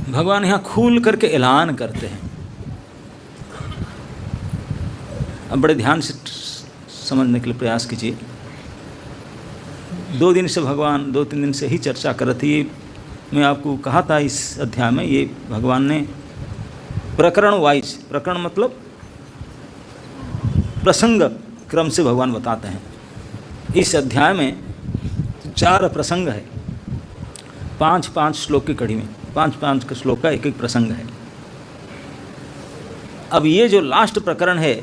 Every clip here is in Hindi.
भगवान यहाँ खुल करके ऐलान करते हैं। अब बड़े ध्यान से समझने के लिए प्रयास कीजिए। 2 दिन से भगवान 2-3 दिन से ही चर्चा कर रही थी। मैं आपको कहा था इस अध्याय में ये भगवान ने प्रकरण वाइज, प्रकरण मतलब प्रसंग क्रम से भगवान बताते हैं। इस अध्याय में 4 प्रसंग है, 5-5 श्लोक की कड़ी में, 5-5 के श्लोक का एक एक प्रसंग है। अब ये जो लास्ट प्रकरण है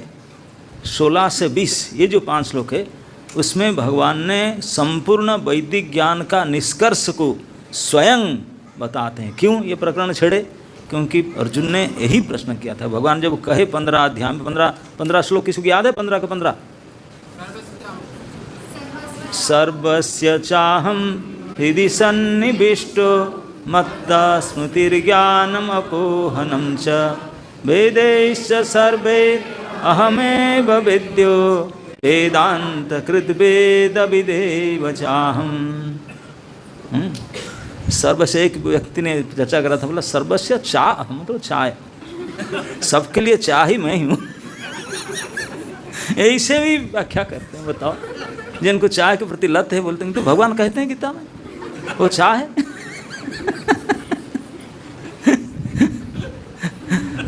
16 से 20, ये जो 5 श्लोक है, उसमें भगवान ने संपूर्ण वैदिक ज्ञान का निष्कर्ष को स्वयं बताते हैं। क्यों ये प्रकरण छेड़े? क्योंकि अर्जुन ने यही प्रश्न किया था। भगवान जब कहे 15 अध्याय में 15 श्लोक, किसी को याद है 15 के 15? सर्वस्य चाहम हृदि सन्निविष्टो मत्ता स्मृतिर्ज्ञानम अपोहनम च वेदैश्च सर्वे अहमेव विद्यो वेदांत कृत वेद विदेव चाहम। सर्वस्य, एक व्यक्ति ने चर्चा करा था, बोला सर्वस्य चाह मतलब चाय, सबके लिए चाह ही मैं ही हूँ। ऐसे भी व्याख्या करते हैं। बताओ, जिनको चाय के प्रति लत है बोलते हैं तो भगवान कहते हैं गीता में वो चाह है।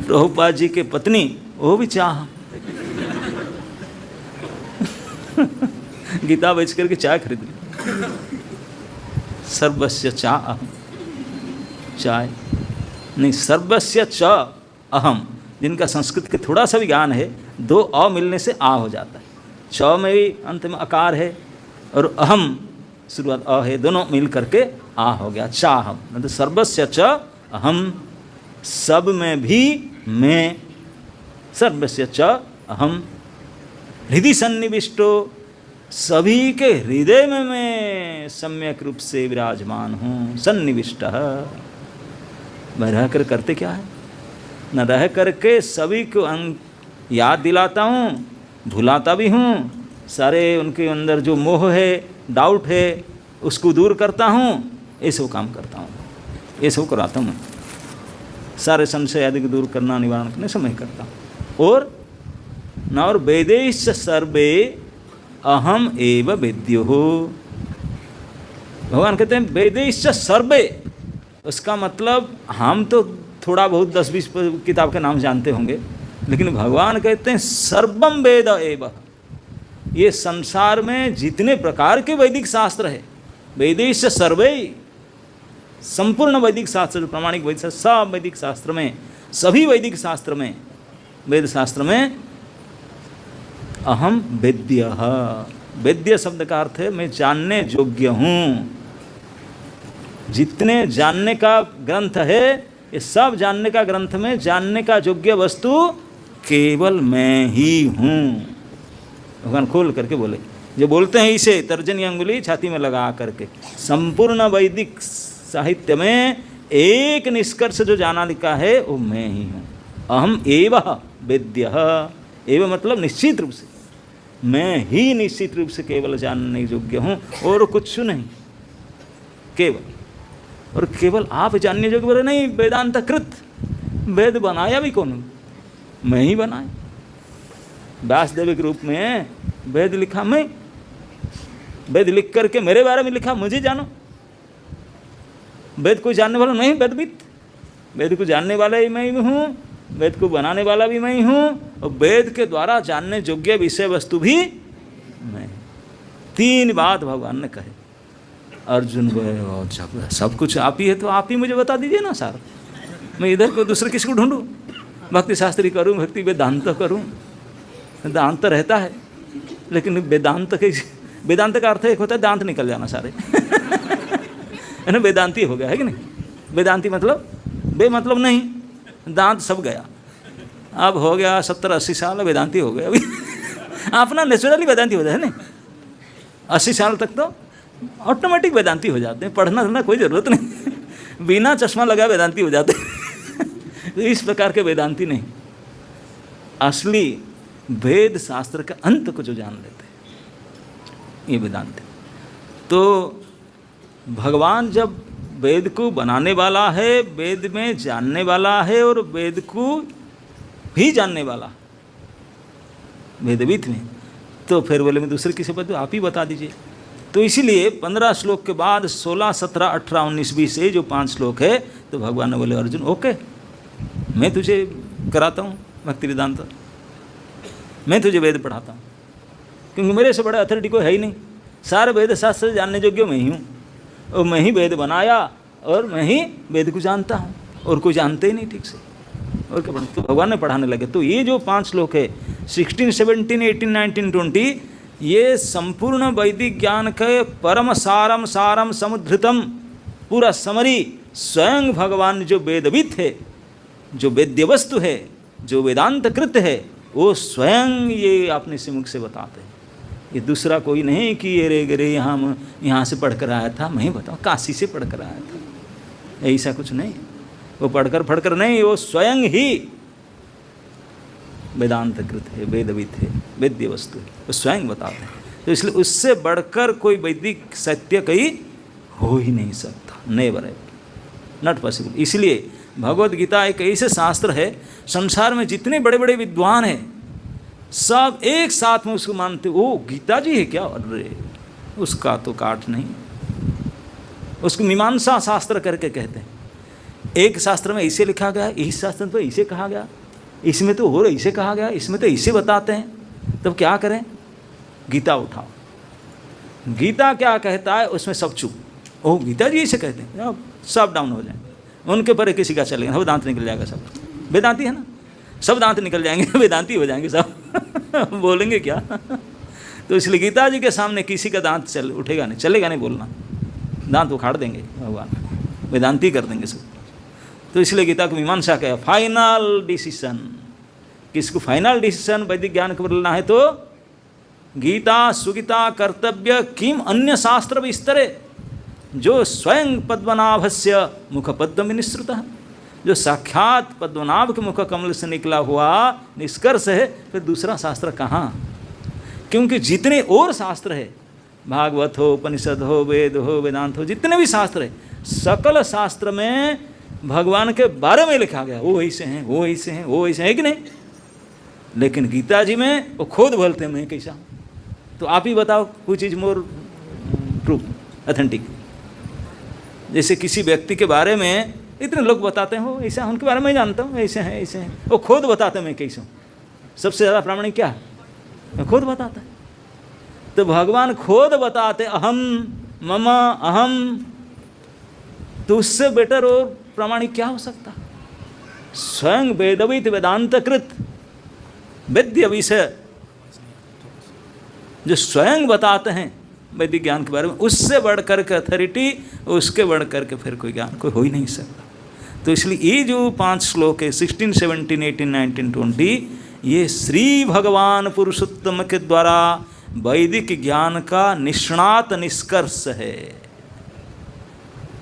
प्रभुपाद जी के पत्नी वो भी चाह, गीता बेच करके चाय खरीद ली। सर्वस्य चा अहम, चाय नहीं, सर्वस्य च अहम। जिनका संस्कृत के थोड़ा सा भी ज्ञान है, 2 अ मिलने से आ हो जाता है। च में भी अंत में अकार है और अहम शुरुआत अ है, दोनों मिल करके आ हो गया, चाहम। मतलब सर्वस्य च अहम, सब में भी मैं। सर्वस्य च अहम हृदि सन्निविष्टो, सभी के हृदय में मैं सम्यक रूप से विराजमान हूँ। सन्निविष्ट, मैं रह कर करते क्या है? न रह करके सभी को याद दिलाता हूँ, भुलाता भी हूँ। सारे उनके अंदर जो मोह है, डाउट है, उसको दूर करता हूँ। ये सब काम करता हूँ, ये सब कराता हूँ। सारे संशय आदि को दूर करना, निवारण करने से मैं करता हूँ। और वेदैश्च सर्वे अहम एव वेद्यो। भगवान कहते हैं वेदैश्च सर्वे, उसका मतलब हम तो थोड़ा बहुत 10-20 किताब के नाम जानते होंगे, लेकिन भगवान कहते हैं सर्वम वेद एव। ये संसार में जितने प्रकार के वैदिक शास्त्र है, वेदैश्च सर्वे, संपूर्ण वैदिक शास्त्र जो प्रामाणिक वैदिक शास्त्र, सब वैदिक शास्त्र में, सभी वैदिक शास्त्र में, वेद शास्त्र में अहम वेद्य। वेद्य शब्द का अर्थ है मैं जानने योग्य हूँ। जितने जानने का ग्रंथ है, ये सब जानने का ग्रंथ में जानने का योग्य वस्तु केवल मैं ही हूँ। भगवान खोल करके बोले, जो बोलते हैं इसे तर्जनी अंगुली छाती में लगा करके, संपूर्ण वैदिक साहित्य में एक निष्कर्ष जो जाना लिखा है वो मैं ही हूँ। अहम एव वेद्य, एव मतलब निश्चित रूप से, मैं ही निश्चित रूप से केवल जानने योग्य हूँ और कुछ नहीं, केवल। और केवल आप जानने योग्य बोले नहीं, वेदांत कृत, वेद बनाया भी कौन? मैं ही बनाया। व्यासदेव के रूप में वेद लिखा मैं, वेद लिख करके मेरे बारे में लिखा, मुझे जानो। वेद को जानने वाला नहीं, वेदविद, वेद को जानने वाला ही मैं ही हूँ, वेद को बनाने वाला भी मैं ही हूँ, और वेद के द्वारा जानने योग्य विषय वस्तु भी मैं। 3 बात भगवान ने कहे। अर्जुन बोले सब कुछ आप ही है तो आप ही मुझे बता दीजिए ना सारा, मैं इधर को दूसरे किसको ढूंढूं? भक्ति शास्त्री करूं, भक्ति वेदांत करूं। वेदांत रहता है, लेकिन वेदांत का अर्थ एक होता है दांत निकल जाना सारे। है ना, वेदांती हो गया है कि नहीं? वेदांती मतलब बे मतलब नहीं, दांत सब गया। अब हो गया 70-80 साल वेदांती हो गया। अभी अपना नेचुरली वेदांती हो जाए ना, 80 साल तक तो ऑटोमेटिक वेदांती हो जाते हैं, पढ़ना कोई ज़रूरत नहीं, बिना चश्मा लगा वेदांती हो जाते हैं। तो इस प्रकार के वेदांती नहीं, असली वेद शास्त्र का अंत को जो जान लेते हैं ये वेदांत है। तो भगवान जब वेद को बनाने वाला है, वेद में जानने वाला है और वेद को भी जानने वाला वेदविद में। तो फिर बोले मैं दूसरे किसी पर, तो आप ही बता दीजिए। तो इसीलिए 15 श्लोक के बाद 16, 17, 18, 19, 20 ये जो 5 श्लोक है, तो भगवान ने बोले अर्जुन ओके, मैं तुझे कराता हूँ भक्ति वेदांत, मैं तुझे वेद पढ़ाता हूँ, क्योंकि मेरे से बड़ा अथॉरिटी कोई है ही नहीं। सारे वेद शास्त्र जानने योग्य मैं ही हूँ, और मैं ही वेद बनाया और मैं ही वेद को जानता हूँ, और कोई जानते ही नहीं ठीक से। और क्या पढ़ा, तो भगवान ने पढ़ाने लगे। तो ये जो 5 श्लोक है 16, 17, 18, 19, 20, ये संपूर्ण वैदिक ज्ञान के परम सारम सारम समुद्धृतम पूरा समरी स्वयं भगवान जो वेदविद है, जो वेद्य वस्तु है, जो वेदांत कृत है, वो स्वयं ये अपने से मुख से बताते हैं। ये दूसरा कोई नहीं कि ये रे गे यहाँ से पढ़ कर आया था, मैं ही बताऊँ काशी से पढ़ कर आया था, ऐसा कुछ नहीं। वो पढ़कर नहीं, वो स्वयं ही वेदांत कृत है, वेदविद है, वेद्य वस्तु है, वो स्वयं बताते हैं। तो इसलिए उससे बढ़कर कोई वैदिक सत्य कहीं हो ही नहीं सकता, नेवर है, नॉट पॉसिबल। इसलिए भगवद गीता एक ऐसे शास्त्र है, संसार में जितने बड़े बड़े विद्वान हैं सब एक साथ में उसको मानते, ओ गीता जी है क्या, अरे उसका तो काट नहीं, उसको मीमांसा शास्त्र करके कहते हैं। एक शास्त्र में ऐसे लिखा गया, इस शास्त्र में तो ऐसे कहा गया, इसमें तो और ऐसे कहा गया, इसमें तो ऐसे बताते हैं। तब क्या करें, गीता उठाओ, गीता क्या कहता है उसमें सब चुप, ओ गीता जी ऐसे कहते हैं, सब डाउन हो जाएंगे, उनके पर किसी का चलेगा, वो दांत निकल जाएगा। सब वेदांती है ना, सब दांत निकल जाएंगे, वेदांती हो जाएंगे सब बोलेंगे क्या। तो इसलिए गीता जी के सामने किसी का दांत उठेगा नहीं, चलेगा नहीं बोलना, दांत उखाड़ देंगे भगवान, वेदांती कर देंगे सब। तो इसलिए गीता को मीमांसा क्या है, फाइनल डिसीजन। किसको फाइनल डिसीजन वैदिक ज्ञान को बदलना है, तो गीता सुगीता कर्तव्य किम अन्य शास्त्र विस्तरे, जो स्वयं पद्मनाभस्य मुख पद्म निःसृत, जो साक्षात पद्मनाभ के मुख कमल से निकला हुआ निष्कर्ष है, फिर दूसरा शास्त्र कहाँ। क्योंकि जितने और शास्त्र है, भागवत हो, उपनिषद हो, वेद हो, वेदांत हो, जितने भी शास्त्र है, सकल शास्त्र में भगवान के बारे में लिखा गया, वो ऐसे हैं, वो ऐसे हैं, वो ऐसे हैं कि नहीं। लेकिन गीता जी में वो खुद बोलते हैं मैं कैसा। तो आप ही बताओ, कुछ इज मोर प्रूफ ऑथेंटिक। जैसे किसी व्यक्ति के बारे में इतने लोग बताते हैं, हो ऐसा, उनके बारे में जानता हूँ, ऐसे हैं ऐसे हैं, वो खुद बताते हैं मैं कैसा हूँ। सबसे ज़्यादा प्रामाणिक क्या है, मैं खुद बताता है। तो भगवान खुद बताते अहम मम अहम, तो उससे बेटर और प्रामाणिक क्या हो सकता। स्वयं वेदविद वेदांत कृत वेद्य विषय जो स्वयं बताते हैं वैदिक ज्ञान के बारे में, उससे बढ़कर के अथॉरिटी, उसके बढ़कर के फिर कोई ज्ञान कोई हो ही नहीं सकता। तो इसलिए ये जो 5 श्लोक है 16, 17, 18, 19, 20, ये श्री भगवान पुरुषोत्तम के द्वारा वैदिक ज्ञान का निष्णात निष्कर्ष है।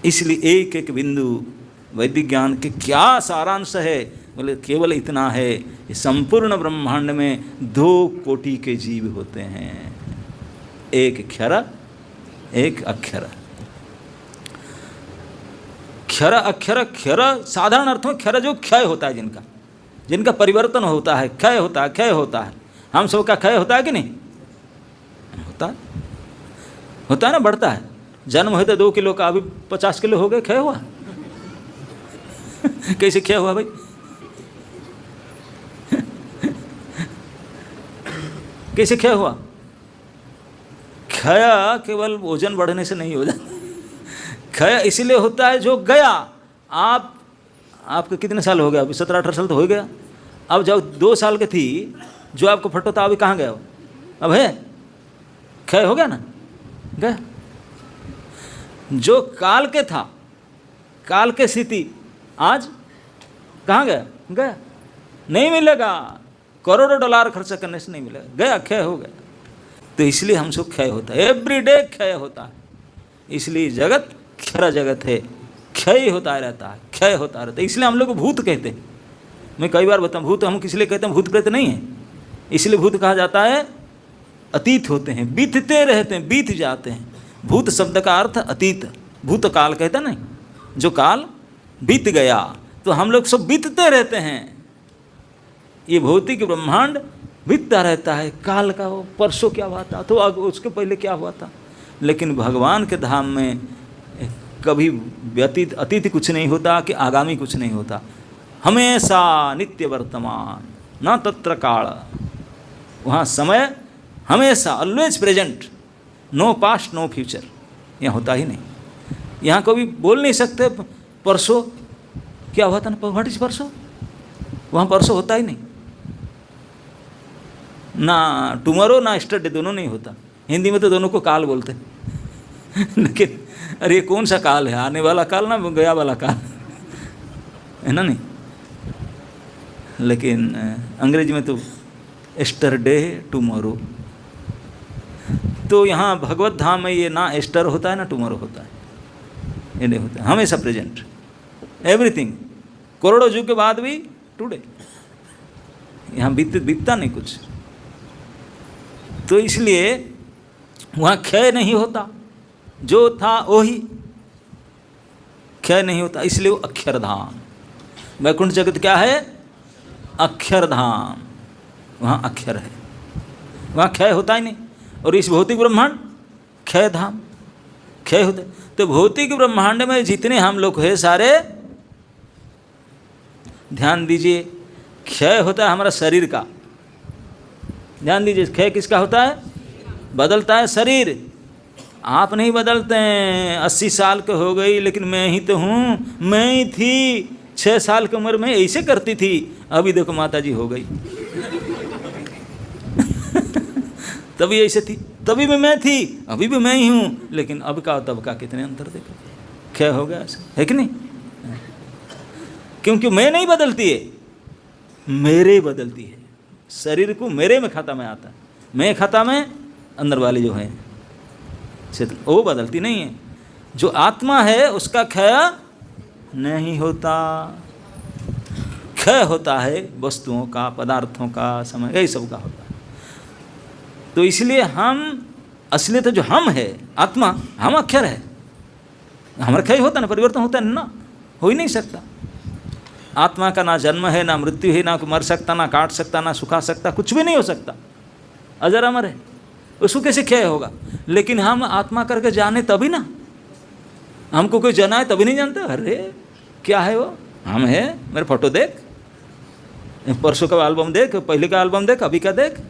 इसलिए एक एक बिंदु वैदिक ज्ञान के क्या सारांश है, बोले केवल इतना है, कि संपूर्ण ब्रह्मांड में 2 कोटि के जीव होते हैं, एक क्षर एक अक्षर। क्षर अक्षर, क्षर साधारण अर्थ में क्षर जो क्षय होता है, जिनका परिवर्तन होता है, क्षय होता है, क्षय होता है। हम सबका क्षय होता है कि नहीं होता है ना, बढ़ता है। जन्म होता 2 किलो का, अभी 50 किलो हो गए, क्षय हुआ कैसे क्षय हुआ भाई कैसे क्षय हुआ। क्षय केवल वजन बढ़ने से नहीं हो जाता, क्षय इसलिए होता है जो गया। आपके कितने साल हो गया, अभी 17-18 साल तो हो गया। अब जब 2 साल के थी जो आपको फटो था, अभी कहाँ गया हो, अब है, क्षय हो गया ना, गया। जो काल के था, काल के स्थिति, आज कहाँ गया, गया, नहीं मिलेगा। करोड़ों डॉलर खर्चा करने से नहीं मिलेगा, गया, क्षय हो गया। तो इसलिए हमसे क्षय होता है, एवरीडे क्षय होता है। इसलिए जगत क्षर जगत है, क्षय होता रहता है, क्षय होता रहता है। इसलिए हम लोग भूत कहते हैं। मैं कई बार बताऊँ, भूत हम किस लिए कहते हैं, भूत प्रेत नहीं है। इसलिए भूत कहा जाता है, अतीत होते हैं, बीतते रहते हैं, बीत जाते हैं। भूत शब्द का अर्थ अतीत, भूतकाल कहते हैं नहीं, जो काल बीत गया, तो हम लोग सब बीतते रहते हैं। ये भौतिक ब्रह्मांड बीतता रहता है, काल का वो परसों क्या हुआ था तो उसके पहले क्या हुआ था। लेकिन भगवान के धाम में कभी व्यतीत अतीत कुछ नहीं होता कि आगामी कुछ नहीं होता, हमेशा नित्य वर्तमान, न तत्र काल। वहाँ समय हमेशा always present, no past no future, यहाँ होता ही नहीं। यहाँ कभी बोल नहीं सकते परसों क्या हुआ था ना, व्हाट इज परसों, वहाँ परसों होता ही नहीं, ना टुमारो ना यस्टरडे, दोनों नहीं होता। हिंदी में तो दोनों को काल बोलते हैं लेकिन अरे ये कौन सा काल है, आने वाला काल ना गया वाला काल है ना, नहीं। लेकिन अंग्रेजी में तो यस्टरडे टुमारो। तो यहाँ भगवत धाम में ये ना एस्टर होता है ना टुमारो होता है, ये नहीं होता, हमेशा प्रेजेंट एवरीथिंग। करोड़ों युग के बाद भी टुडे, यहाँ बीतता नहीं कुछ। तो इसलिए वहाँ क्षय नहीं होता, जो था वो ही क्षय नहीं होता, इसलिए वो अक्षरधाम। वैकुंठ जगत क्या है, अक्षरधाम, वहाँ अक्षर है, वहाँ क्षय होता ही नहीं। और इस भौतिक ब्रह्मांड क्षय धाम, क्षय होते। तो भौतिक ब्रह्मांड में जितने हम लोग हैं सारे, ध्यान दीजिए, क्षय होता है हमारा शरीर का। ध्यान दीजिए, क्षय किसका होता है, बदलता है शरीर। आप नहीं बदलते हैं, 80 साल के हो गई लेकिन मैं ही तो हूँ, मैं ही थी 6 साल की उम्र में ऐसे करती थी, अभी देखो माता जी हो गई तभी ऐसे थी, तभी भी मैं थी, अभी भी मैं ही हूँ, लेकिन अब का तब का कितने अंतर देखो, क्षय हो गया है कि नहीं। क्योंकि मैं नहीं बदलती है, मेरे बदलती है। शरीर को मेरे में खाता में आता है, मैं खाता में अंदर वाले जो हैं वो बदलती नहीं है। जो आत्मा है उसका क्षय नहीं होता, क्षय होता है वस्तुओं का, पदार्थों का, समय, यही सब का होता है। तो इसलिए हम असलियत जो हम है आत्मा, हम अक्षर है, हमारा क्षय होता ना, परिवर्तन होता है ना, हो ही नहीं सकता। आत्मा का ना जन्म है, ना मृत्यु है, ना मर सकता, ना काट सकता, ना सुखा सकता, कुछ भी नहीं हो सकता, अजर अमर है, उसको कैसे क्षय होगा। लेकिन हम आत्मा करके जाने तभी ना, हमको कोई जना है तभी नहीं जानते, अरे क्या है वो, हम है, मेरे फोटो देख, परसों का एल्बम देख, पहले का एल्बम देख, अभी का देख,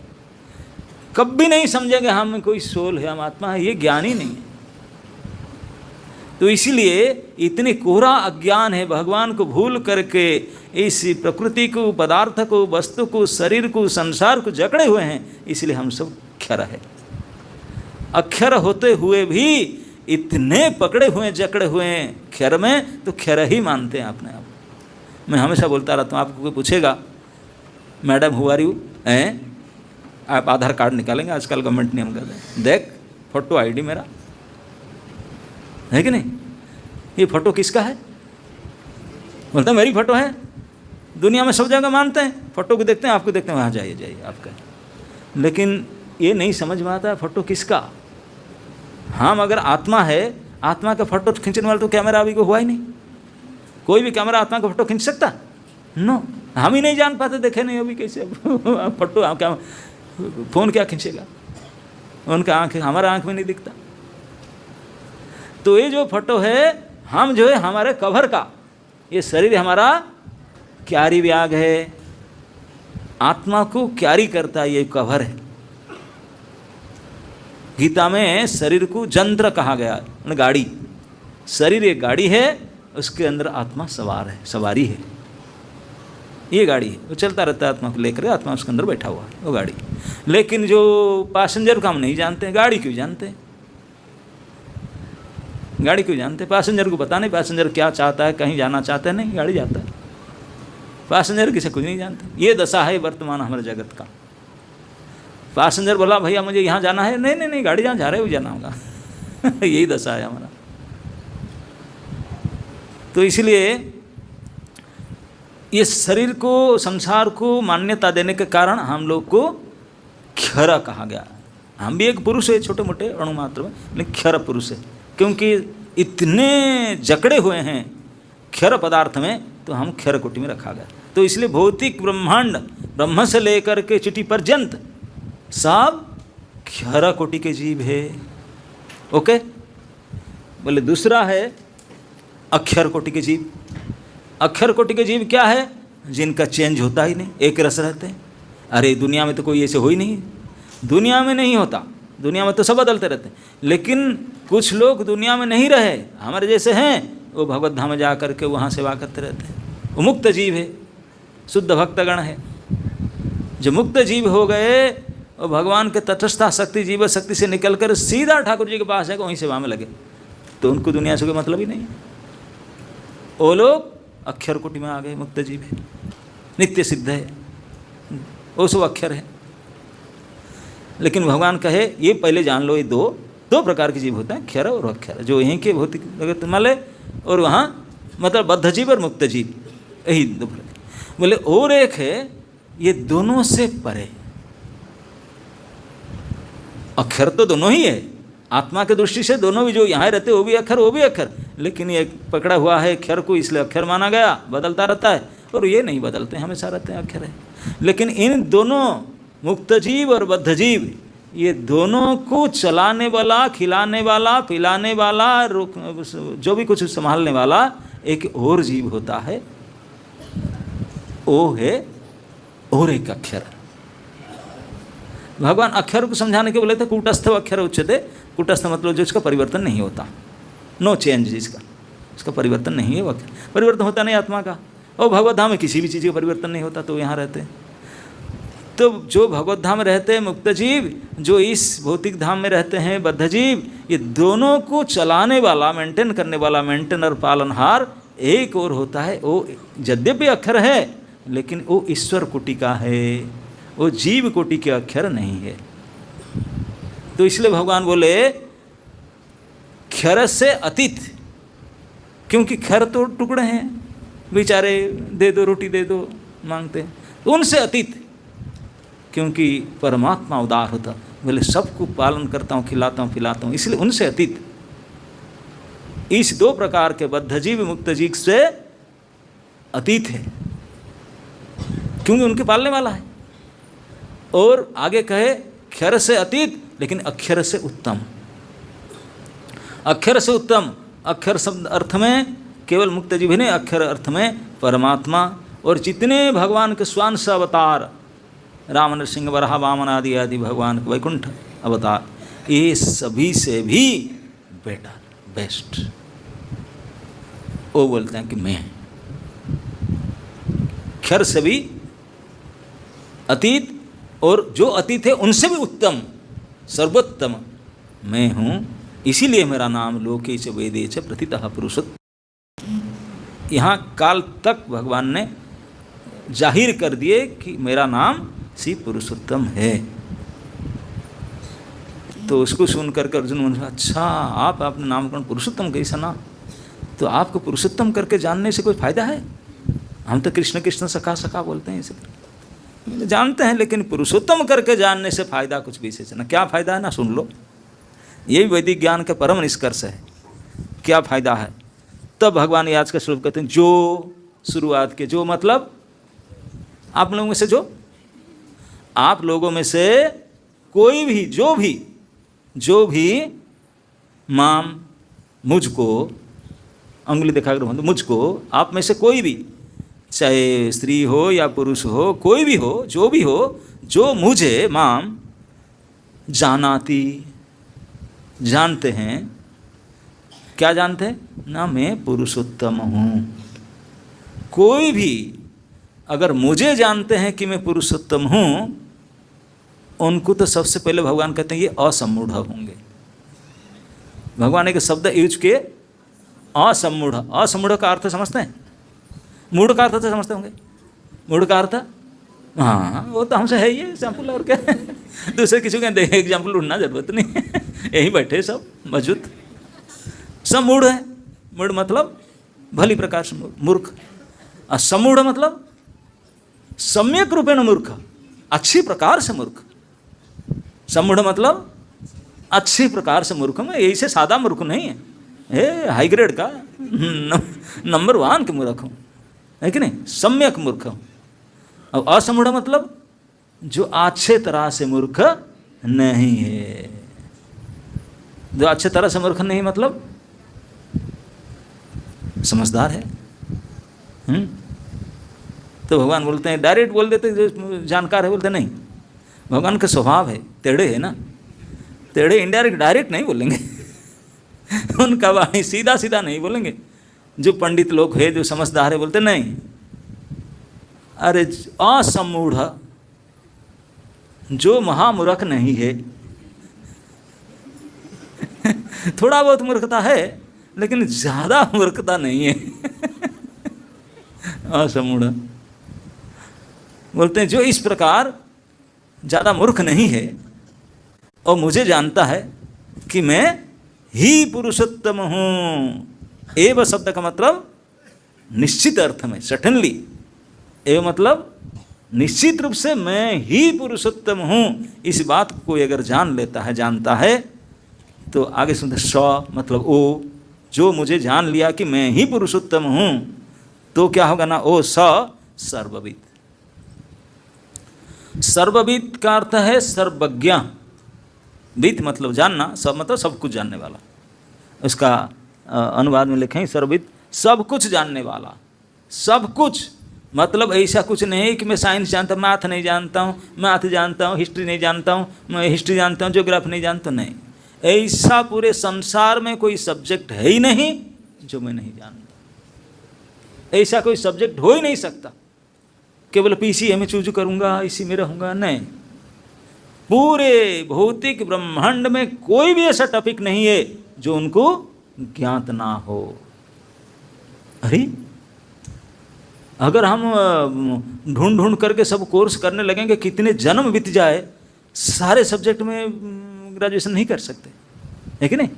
कभी नहीं समझेंगे हम कोई सोल है, हम आत्मा है, ये ज्ञान ही नहीं है। तो इसलिए इतने कोरा अज्ञान है, भगवान को भूल करके इस प्रकृति को, पदार्थ को, वस्तु को, शरीर को, संसार को जकड़े हुए हैं, इसलिए हम सब क्षर है। अक्षर होते हुए भी इतने पकड़े हुए, जकड़े हुए हैं क्षर में, तो क्षर ही मानते हैं अपने आप। मैं हमेशा बोलता रहता हूँ, आपको कोई पूछेगा मैडम हु आर यू, आप आधार कार्ड निकालेंगे, आजकल गवर्नमेंट नियम कर रहे, देख फोटो आईडी मेरा है कि नहीं, ये फोटो किसका है, बोलता मेरी फोटो है। दुनिया में सब जगह मानते हैं, फोटो को देखते हैं, आपको देखते हैं, वहाँ जाइए जाइए आपका। लेकिन ये नहीं समझ में आता फोटो किसका। हम अगर आत्मा है, आत्मा का फोटो खींचने वाला तो कैमरा अभी को हुआ ही नहीं, कोई भी कैमरा आत्मा का फोटो खींच सकता, नो, हम ही नहीं जान पाते, देखे नहीं अभी कैसे फोटो, क्या फोन क्या खींचेगा, उनका आँख, हमारा आँख में नहीं दिखता। तो ये जो फोटो है, हम जो है हमारे कवर का, ये शरीर हमारा क्यारी व्याग है, आत्मा को क्यारी करता है, ये कवर है। गीता में शरीर को यंत्र कहा गया, गाड़ी, शरीर एक गाड़ी है, उसके अंदर आत्मा सवार है, सवारी है, ये गाड़ी है, वो चलता रहता है आत्मा को लेकर, आत्मा उसके अंदर बैठा हुआ है वो गाड़ी। लेकिन जो पैसेंजर को हम नहीं जानते, गाड़ी क्यों जानते हैं, गाड़ी क्यों जानते, पैसेंजर को पता नहीं पैसेंजर क्या चाहता है, कहीं जाना चाहता है, नहीं गाड़ी जाता है, पैसेंजर किसे कुछ नहीं जानते। ये दशा है वर्तमान हमारे जगत का। पैसेंजर बोला भैया मुझे यहाँ जाना है, नहीं नहीं नहीं, गाड़ी जहाँ जा रहे हो जाना होगा यही दशा है हमारा। तो इसलिए ये शरीर को, संसार को मान्यता देने के कारण हम लोग को क्षर कहा गया। हम भी एक पुरुष है, छोटे मोटे अणु मात्र में, लेकिन क्षर पुरुष है, क्योंकि इतने जकड़े हुए हैं क्षर पदार्थ में, तो हम क्षर कोटि में रखा गया। तो इसलिए भौतिक ब्रह्मांड, ब्रह्म से लेकर के चिटी पर्यंत सब क्षर कोटि के जीव है। ओके, बोले दूसरा है अक्षर कोटि के जीव। अक्षर कोटि के जीव क्या है? जिनका चेंज होता ही नहीं, एक रस रहते हैं। अरे दुनिया में तो कोई ऐसे हो ही नहीं, दुनिया में नहीं होता, दुनिया में तो सब बदलते रहते हैं। लेकिन कुछ लोग दुनिया में नहीं रहे, हमारे जैसे हैं, वो भगवत धाम में जा कर के वहाँ सेवा करते रहते हैं। वो मुक्त जीव है, शुद्ध भक्तगण है। जो मुक्त जीव हो गए, और भगवान के तटस्थ शक्ति, जीव शक्ति से निकलकर सीधा ठाकुर जी के पास है, वहीं सेवा में लगे, तो उनको दुनिया से कोई मतलब ही नहीं। वो लोग अक्षर कोटि में आ गए, मुक्त जीव है, नित्य सिद्ध है, वो सब अक्षर है। लेकिन भगवान कहे ये पहले जान लो, ये दो प्रकार के जीव होते हैं, क्षर और अक्षर, जो यहीं के भौतिक जगत मले और वहाँ मतलब बद्ध जीव और मुक्त जीव, यही दो प्रकार। बोले और एक है ये दोनों से परे। अक्षर तो दोनों ही है, आत्मा के दृष्टि से दोनों भी, जो यहाँ रहते वो भी अक्षर, वो भी अक्षर, लेकिन ये पकड़ा हुआ है अक्षर को, इसलिए अक्षर माना गया, बदलता रहता है। और ये नहीं बदलते, हमेशा रहते हैं, अक्षर है। लेकिन इन दोनों मुक्त जीव और बद्ध जीव, ये दोनों को चलाने वाला, खिलाने वाला, पिलाने वाला, जो भी कुछ संभालने वाला एक और जीव होता है, वो है और एक अक्षर। भगवान अक्षर को समझाने के बोले थे कूटस्थ अक्षर उच्चते। कूटस्थ मतलब जो इसका परिवर्तन नहीं होता, नो चेंज, इसका परिवर्तन नहीं है, वो परिवर्तन होता नहीं आत्मा का। और भगवत धाम में किसी भी चीज़ का परिवर्तन नहीं होता, तो यहाँ रहते हैं। तो जो भगवत धाम में रहते हैं मुक्त जीव, जो इस भौतिक धाम में रहते हैं बद्ध जीव, ये दोनों को चलाने वाला, मेंटेन करने वाला, मेंटेनर, पालनहार एक और होता है। वो यद्यपि अक्षर है, लेकिन वो ईश्वर कोटि का है, वो जीव कोटि के अक्षर नहीं है। तो इसलिए भगवान बोले क्षर से अतीत, क्योंकि क्षर तो टुकड़े हैं, बेचारे दे दो रोटी दे दो मांगते हैं, तो उनसे अतीत, क्योंकि परमात्मा उदार होता, बोले सबको पालन करता हूँ, खिलाता हूँ, पिलाता हूँ, इसलिए उनसे अतीत। इस दो प्रकार के बद्ध जीव मुक्त जीव से अतीत है, क्योंकि उनके पालने वाला है। और आगे कहे क्षर से अतीत, लेकिन अक्षर से उत्तम। अक्षर से उत्तम, अक्षर शब्द अर्थ में केवल मुक्त जीव नहीं, अक्षर अर्थ में परमात्मा। और जितने भगवान के स्वांश अवतार, राम, नरसिंह, वराह, वामन आदि आदि भगवान के वैकुंठ अवतार, ये सभी से भी बेटर, बेस्ट। वो बोलते हैं कि मैं क्षर से भी अतीत, और जो अतीत है उनसे भी उत्तम, सर्वोत्तम मैं हूँ। इसीलिए मेरा नाम लोके च वेदे च प्रतितः पुरुषोत्तम। यहाँ काल तक भगवान ने जाहिर कर दिए कि मेरा नाम श्री पुरुषोत्तम है। तो उसको सुन करके अर्जुन बोले, अच्छा आप अपने नामकरण पुरुषोत्तम कैसा नाम, तो आपको पुरुषोत्तम करके जानने से कोई फायदा है? हम तो कृष्ण कृष्ण सखा सखा बोलते हैं, इसे जानते हैं, लेकिन पुरुषोत्तम करके जानने से फायदा कुछ विशेष ना। क्या फायदा है ना, सुन लो, ये वैदिक ज्ञान का परम निष्कर्ष है। क्या फायदा है? तब भगवान ये आज का श्लोक कहते हैं, जो शुरुआत के, जो मतलब आप लोगों में से, आप लोगों में से कोई भी, जो भी माम, मुझको, अंगुली दिखा कर मुझको, आप में से कोई भी, चाहे स्त्री हो या पुरुष हो, कोई भी हो, जो भी हो, जो मुझे माम जानाति, जानते हैं। क्या जानते हैं ना? मैं पुरुषोत्तम हूँ। कोई भी अगर मुझे जानते हैं कि मैं पुरुषोत्तम हूँ, उनको तो सबसे पहले भगवान कहते हैं ये असम्मूढ़ होंगे। भगवान एक शब्द यूज किए, असम्मूढ़। असम्मूढ़ का अर्थ समझते हैं? मूढ़ का अर्थ तो समझते होंगे। मूढ़ का अर्थ, हाँ वो तो हमसे है ही एग्जाम्पल, और क्या दूसरे किसी को एग्जाम्पल ढूंढना जरूरत नहीं है, यही बैठे सब मौजूद, सब मूढ़ है। मूढ़ मतलब भली प्रकार से मूर्ख, और सम्मूढ़ मतलब सम्यक रूपेण मूर्ख, अच्छी प्रकार से मूर्ख। सम्मूढ़ मतलब अच्छी प्रकार से मूर्ख में, यही से सादा मूर्ख नहीं है, हाई ग्रेड का नंबर 1 के मूर्ख हूँ, है कि नहीं, सम्यक मूर्ख हूँ। अब असमूढ़ मतलब जो अच्छे तरह से मूर्ख नहीं है। जो अच्छे तरह से मूर्ख नहीं मतलब समझदार है। तो भगवान बोलते हैं, डायरेक्ट बोल देते जो जानकार है, बोलते नहीं, भगवान का स्वभाव है, टेढ़े है ना, टेढ़े इनडायरेक्ट डायरेक्ट नहीं बोलेंगे उनका वाणी सीधा सीधा नहीं बोलेंगे। जो पंडित लोग है, जो समझदार है, बोलते नहीं, अरे असमूढ़ जो महामूर्ख नहीं है थोड़ा बहुत मूर्खता है लेकिन ज्यादा मूर्खता नहीं है असमूढ़ बोलते हैं जो इस प्रकार ज्यादा मूर्ख नहीं है और मुझे जानता है कि मैं ही पुरुषोत्तम हूं। एव शब्द का मतलब निश्चित अर्थ में, सडनली, एव मतलब निश्चित रूप से मैं ही पुरुषोत्तम हूं। इस बात को कोई अगर जान लेता है, जानता है, तो आगे सुनते स मतलब ओ, जो मुझे जान लिया कि मैं ही पुरुषोत्तम हूं, तो क्या होगा ना, ओ स सर्वविद। सर्वविद का अर्थ है सर्वज्ञ। विद मतलब जानना, सब मतलब सब कुछ जानने वाला। उसका अनुवाद में लिखें सर्वविद, सब कुछ जानने वाला। सब कुछ मतलब ऐसा कुछ नहीं है कि मैं साइंस जानता हूँ, मैथ नहीं जानता हूँ, मैथ जानता हूँ, हिस्ट्री नहीं जानता हूँ, मैं हिस्ट्री जानता हूँ, ज्योग्राफी नहीं जानता, नहीं। ऐसा पूरे संसार में कोई सब्जेक्ट है ही नहीं जो मैं नहीं जानता। ऐसा कोई सब्जेक्ट हो ही नहीं सकता। केवल पीसीए में चूज करूँगा, इसी में रहूँगा, नहीं। पूरे भौतिक ब्रह्मांड में कोई भी ऐसा टॉपिक नहीं है जो उनको ज्ञात ना हो। अरे अगर हम ढूंढ ढूंढ करके सब कोर्स करने लगेंगे, कितने जन्म बीत जाए, सारे सब्जेक्ट में ग्रेजुएशन नहीं कर सकते, है कि नहीं।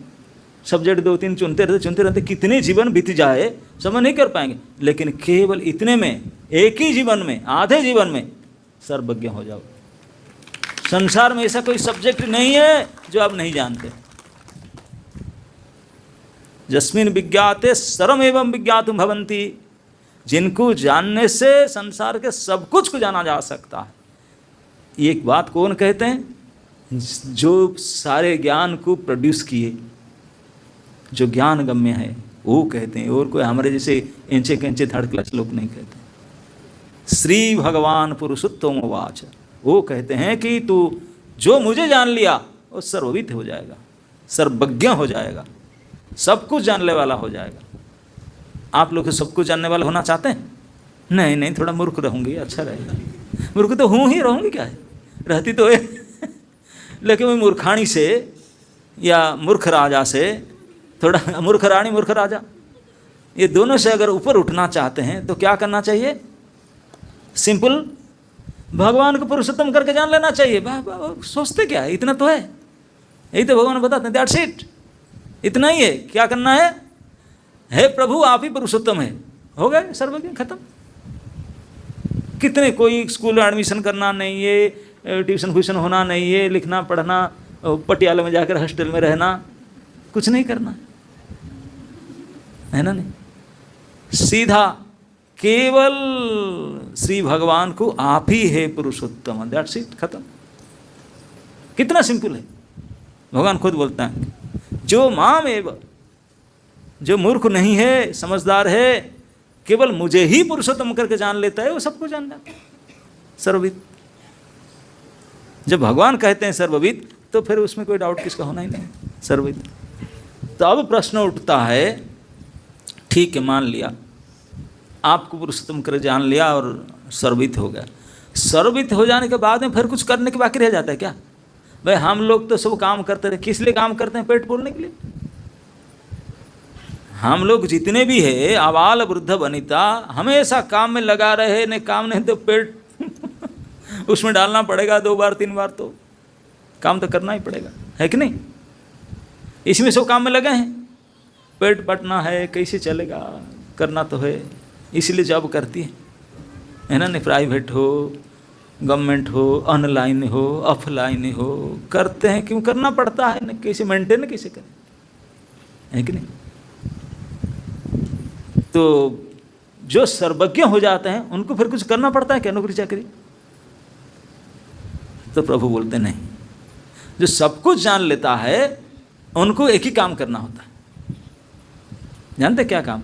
सब्जेक्ट 2-3 चुनते रहते कितने जीवन बीत जाए, सब नहीं कर पाएंगे। लेकिन केवल इतने में, एक ही जीवन में, आधे जीवन में सर्वज्ञ हो जाओ। संसार में ऐसा कोई सब्जेक्ट नहीं है जो आप नहीं जानते। यस्मिन् विज्ञाते सर्वम् एवं विज्ञातुं भवन्ति। जिनको जानने से संसार के सब कुछ को जाना जा सकता है। एक बात कौन कहते हैं? जो सारे ज्ञान को प्रोड्यूस किए, जो ज्ञान गम्य है, वो कहते हैं। और कोई हमारे जैसे इंचे कैंचे थर्ड क्लास लोग नहीं कहते। श्री भगवान पुरुषोत्तम वाच, वो कहते हैं कि तू जो मुझे जान लिया वो सर्वविद हो जाएगा, सर्वज्ञ हो जाएगा, सब कुछ जानने वाला हो जाएगा। आप लोग सब कुछ जानने वाला होना चाहते हैं? नहीं नहीं, थोड़ा मूर्ख रहूँगी, अच्छा रहेगा। मूर्ख तो हूँ ही, रहूँगी क्या है, रहती तो है लेकिन मैं मूर्खाणी से या मूर्ख राजा से, थोड़ा मूर्ख रानी मूर्ख राजा, ये दोनों से अगर ऊपर उठना चाहते हैं तो क्या करना चाहिए? सिंपल, भगवान को पुरुषोत्तम करके जान लेना चाहिए। वाह, सोचते क्या है, इतना तो है, यही तो भगवान बताते हैं, दैट्स इट, इतना ही है। क्या करना है? हे प्रभु आप ही पुरुषोत्तम है, हो गए, सर्वज्ञ, खत्म। कितने, कोई स्कूल में एडमिशन करना नहीं है, ट्यूशन फ्यूशन होना नहीं है, लिखना पढ़ना, पटियाला में जाकर हॉस्टल में रहना, कुछ नहीं करना है ना। नहीं, सीधा केवल श्री भगवान को आप ही है पुरुषोत्तम, दैट्स इट, खत्म। कितना सिंपल है। भगवान खुद बोलता है, जो माम एव, जो मूर्ख नहीं है, समझदार है, केवल मुझे ही पुरुषोत्तम करके जान लेता है, वो सबको जान जाता है, सर्वविद। जब भगवान कहते हैं सर्वविद, तो फिर उसमें कोई डाउट किसका होना ही नहीं, सर्वविद। तो अब प्रश्न उठता है, ठीक है, मान लिया आपको पुरुषोत्तम कर जान लिया और सर्वविद हो गया। सर्वविद हो जाने के बाद में फिर कुछ करने के बाकी रह जाता है क्या? भाई हम लोग तो सब काम करते रहे, किस लिए काम करते हैं? पेट बोलने के लिए। हम लोग जितने भी है, आबाल वृद्ध वनिता, हमेशा काम में लगा रहे, नहीं काम नहीं तो पेट उसमें डालना पड़ेगा 2 बार 3 बार, तो काम तो करना ही पड़ेगा, है कि नहीं। इसमें सब काम में लगे हैं, पेट पटना है, कैसे चलेगा, करना तो है, इसलिए जॉब करती है ना। नहीं प्राइवेट हो, गवर्नमेंट हो, ऑनलाइन हो, ऑफलाइन हो, करते हैं, क्यों करना पड़ता है ना, कैसे मेंटेन कैसे करें, है कि नहीं। तो जो सर्वज्ञ हो जाते हैं उनको फिर कुछ करना पड़ता है क्या, नौकरी चाकरी? तो प्रभु बोलते नहीं, जो सब कुछ जान लेता है उनको एक ही काम करना होता है। जानते क्या काम?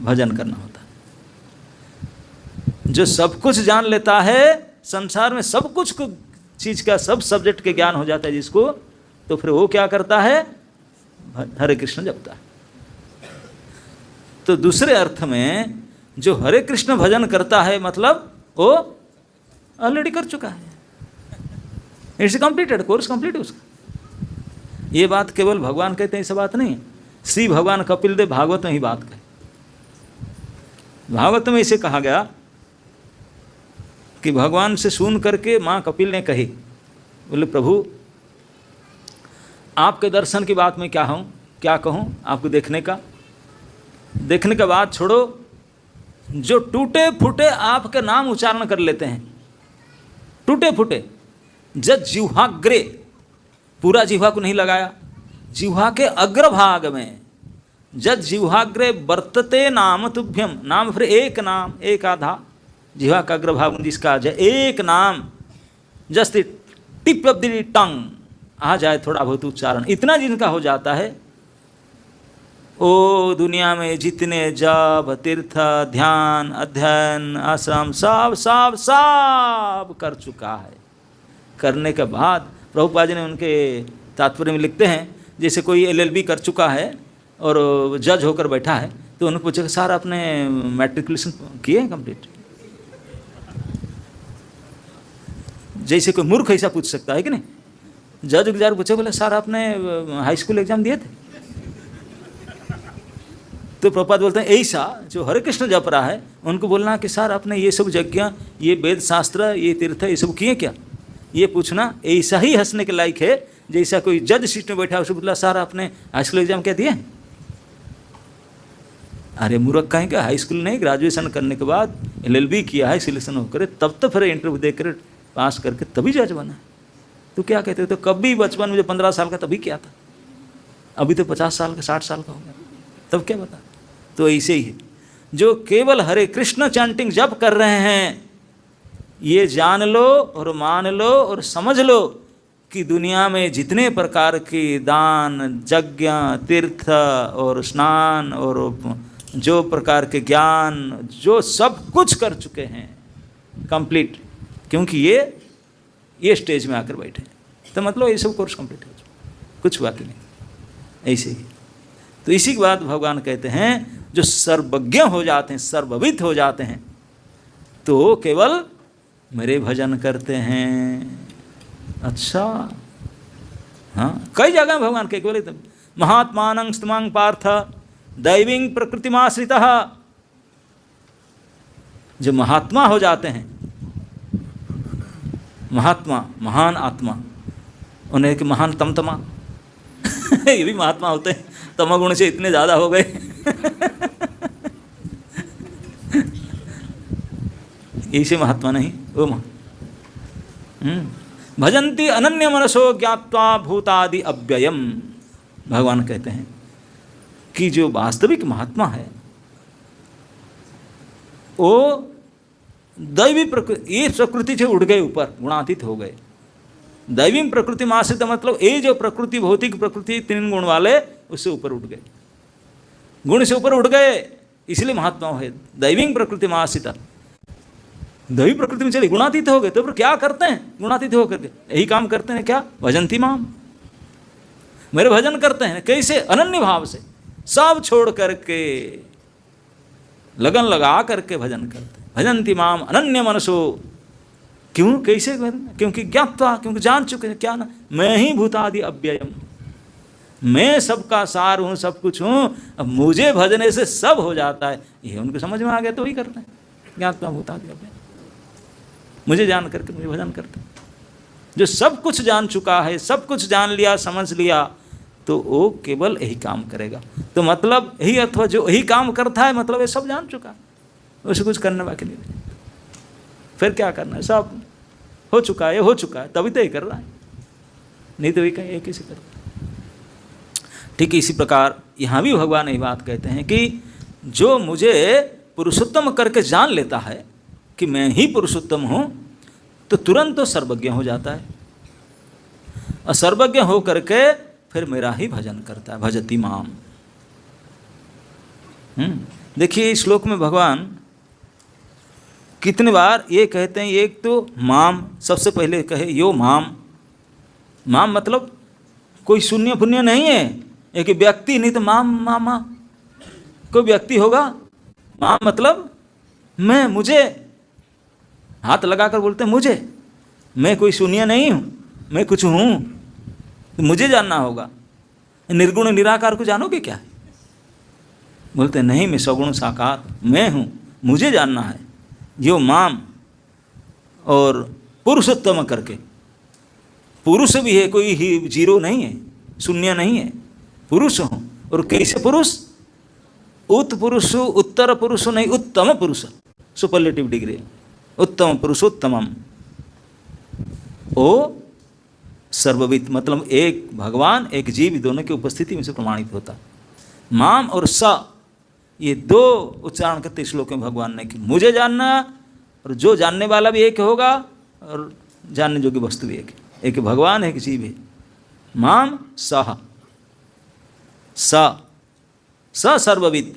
भजन करना होता है। जो सब कुछ जान लेता है, संसार में सब कुछ चीज का, सब सब्जेक्ट के ज्ञान हो जाता है जिसको, तो फिर वो क्या करता है? हरे कृष्ण जपता है। तो दूसरे अर्थ में जो हरे कृष्ण भजन करता है मतलब वो ऑलरेडी कर चुका है, इट्स कंप्लीटेड, कोर्स कंप्लीट है उसका। ये बात केवल भगवान कहते हैं ऐसा बात नहीं है। श्री भगवान कपिल देव भागवत में ही बात कहे। भागवत में इसे कहा गया कि भगवान से सुन करके माँ कपिल ने कही, बोले प्रभु आपके दर्शन की बात मैं क्या कहूँ आपको देखने का बात छोड़ो, जो टूटे फूटे आपके नाम उच्चारण कर लेते हैं, टूटे फूटे, जब जिह्वाग्रे, पूरा जिह्वा को नहीं लगाया, जिह्वा के अग्रभाग में, जब जिह्वाग्रे वर्तते नाम तुभ्यम, नाम फिर एक नाम, एक आधा, जिह्वा का अग्रभाग जिसका आ जाए, एक नाम, just tip of the tongue आ जाए, थोड़ा बहुत उच्चारण, इतना जिनका हो जाता है, ओ दुनिया में जितने जप, तीर्थ, ध्यान, अध्ययन, आश्रम सब कर चुका है। करने के बाद प्रभुपाद जी ने उनके तात्पर्य में लिखते हैं, जैसे कोई LLB कर चुका है और जज होकर बैठा है, तो उन्होंने पूछा सर आपने मैट्रिकुलेशन किए हैं कंप्लीट? जैसे कोई मूर्ख ऐसा पूछ सकता है कि नहीं। जज गुजार पूछे, बोले सर आपने हाई स्कूल एग्जाम दिए थे? तो प्रभुपाद बोलते हैं ऐसा जो हरे कृष्ण जप रहा है उनको बोलना कि सर आपने ये सब यज्ञ, ये वेद शास्त्र, ये तीर्थ, ये सब किए क्या? ये पूछना ऐसा ही हंसने के लायक है जैसा कोई जज सीट में बैठा है, उसको बोला सर आपने हाई स्कूल एग्जाम क्या दिए? अरे मूर्ख कहें क्या, हाई स्कूल नहीं, ग्रेजुएशन करने के बाद LLB किया है, सिलेक्शन होकर तब तो फिर इंटरव्यू देकर पास करके तभी जज बना। तो क्या कहते हो? तो कभी बचपन में जो 15 साल का तभी क्या था, अभी तो 50 साल का 60 साल का हो गया, तब क्या बता। तो ऐसे ही है, जो केवल हरे कृष्ण चैंटिंग जप कर रहे हैं, ये जान लो और मान लो और समझ लो कि दुनिया में जितने प्रकार के दान, यज्ञ, तीर्थ और स्नान और जो प्रकार के ज्ञान, जो सब कुछ कर चुके हैं कंप्लीट, क्योंकि ये स्टेज में आकर बैठे, तो मतलब ये सब कोर्स कंप्लीट हो चुका, कुछ बाकी नहीं। ऐसे ही तो इसी के बाद भगवान कहते हैं जो सर्वज्ञ हो जाते हैं, सर्वविद हो जाते हैं, तो केवल मेरे भजन करते हैं। अच्छा, हाँ, कई जगह भगवान के केवल महात्मानं स्तमां पार्थ दैवीं प्रकृतिमाश्रितः, जो महात्मा हो जाते हैं, महात्मा, महान आत्मा, उन्हें कि महान तमतमा ये भी महात्मा होते हैं, तमगुण से इतने ज़्यादा हो गए ऐसे महात्मा नहीं, वो भजन्ति अनन्य मनसो ज्ञात्वा भूतादि अव्ययम। भगवान कहते हैं कि जो वास्तविक महात्मा है वो दैवी प्रकृति, ये प्रकृति से उठ गए ऊपर, गुणातीत हो गए। दैवी प्रकृति में आश्रित मतलब ये जो प्रकृति, भौतिक प्रकृति, 3 गुण वाले, उससे ऊपर उठ गए, गुण से ऊपर उठ गए, इसलिए महात्मा है। दैवी प्रकृति में आश्रित, दैवी प्रकृति में चले गुणातीत हो गए, तो फिर क्या करते हैं? गुणातीत होकर के यही काम करते हैं, क्या? भजन्ति माम, मेरे भजन करते हैं। कैसे? अनन्य भाव से, सब छोड़ करके, लगन लगा करके भजन करते हैं। भजन्ति माम अनन्य मनसो, क्यों? कैसे? क्योंकि ज्ञात्वा, क्योंकि जान चुके हैं क्या ना, मैं ही भूतादि अव्ययम, मैं सबका सार हूँ, सब कुछ हूँ, अब मुझे भजने से सब हो जाता है। ये उनको समझ में आ गया तो वही करते हैं, ज्ञात्वा भूतादि अव्ययम, मुझे जान करके मुझे भजन करते हैं। जो सब कुछ जान चुका है, सब कुछ जान लिया, समझ लिया, तो वो केवल यही काम करेगा। तो मतलब यही अथवा जो यही काम करता है, मतलब ये सब जान चुका, उसे कुछ करने बाकी नहीं। फिर क्या करना है? सब हो चुका है, ये हो चुका है, तभी तो ये कर रहा है, नहीं तो ये कहीं एक कैसे करता है। ठीक है, इसी प्रकार यहाँ भी भगवान यही बात कहते हैं कि जो मुझे पुरुषोत्तम करके जान लेता है कि मैं ही पुरुषोत्तम हूँ, तो तुरंत तो सर्वज्ञ हो जाता है, और सर्वज्ञ हो करके फिर मेरा ही भजन करता है, भजति माम। देखिए इस श्लोक में भगवान कितने बार ये कहते हैं। एक तो माम, सबसे पहले कहे यो माम। माम मतलब कोई शून्य पुण्य नहीं है, एक व्यक्ति, नहीं तो माम मामा कोई व्यक्ति होगा। माम मतलब मैं, मुझे, हाथ लगाकर बोलते हैं मुझे, मैं कोई शून्य नहीं हूँ, मैं कुछ हूँ, तो मुझे जानना होगा। निर्गुण निराकार को जानोगे क्या? बोलते नहीं, मैं सगुण साकार मैं हूँ, मुझे जानना है। जो माम और पुरुषोत्तम करके, पुरुष भी है, कोई ही जीरो नहीं है, शून्य नहीं है, पुरुष हूँ। और कैसे पुरुष? उत्पुरुष, उत्तर पुरुष नहीं, उत्तम पुरुष, सुपरलेटिव डिग्री, उत्तम पुरुषोत्तमम। ओ सर्वविद मतलब एक भगवान एक जीव दोनों की उपस्थिति में से प्रमाणित होता। माम और स, ये दो उच्चारण करते श्लोक में भगवान ने कि मुझे जानना, और जो जानने वाला भी एक होगा और जानने योग्य वस्तु भी एक भगवान है, एक जीव है। माम सह, स सर्वविद।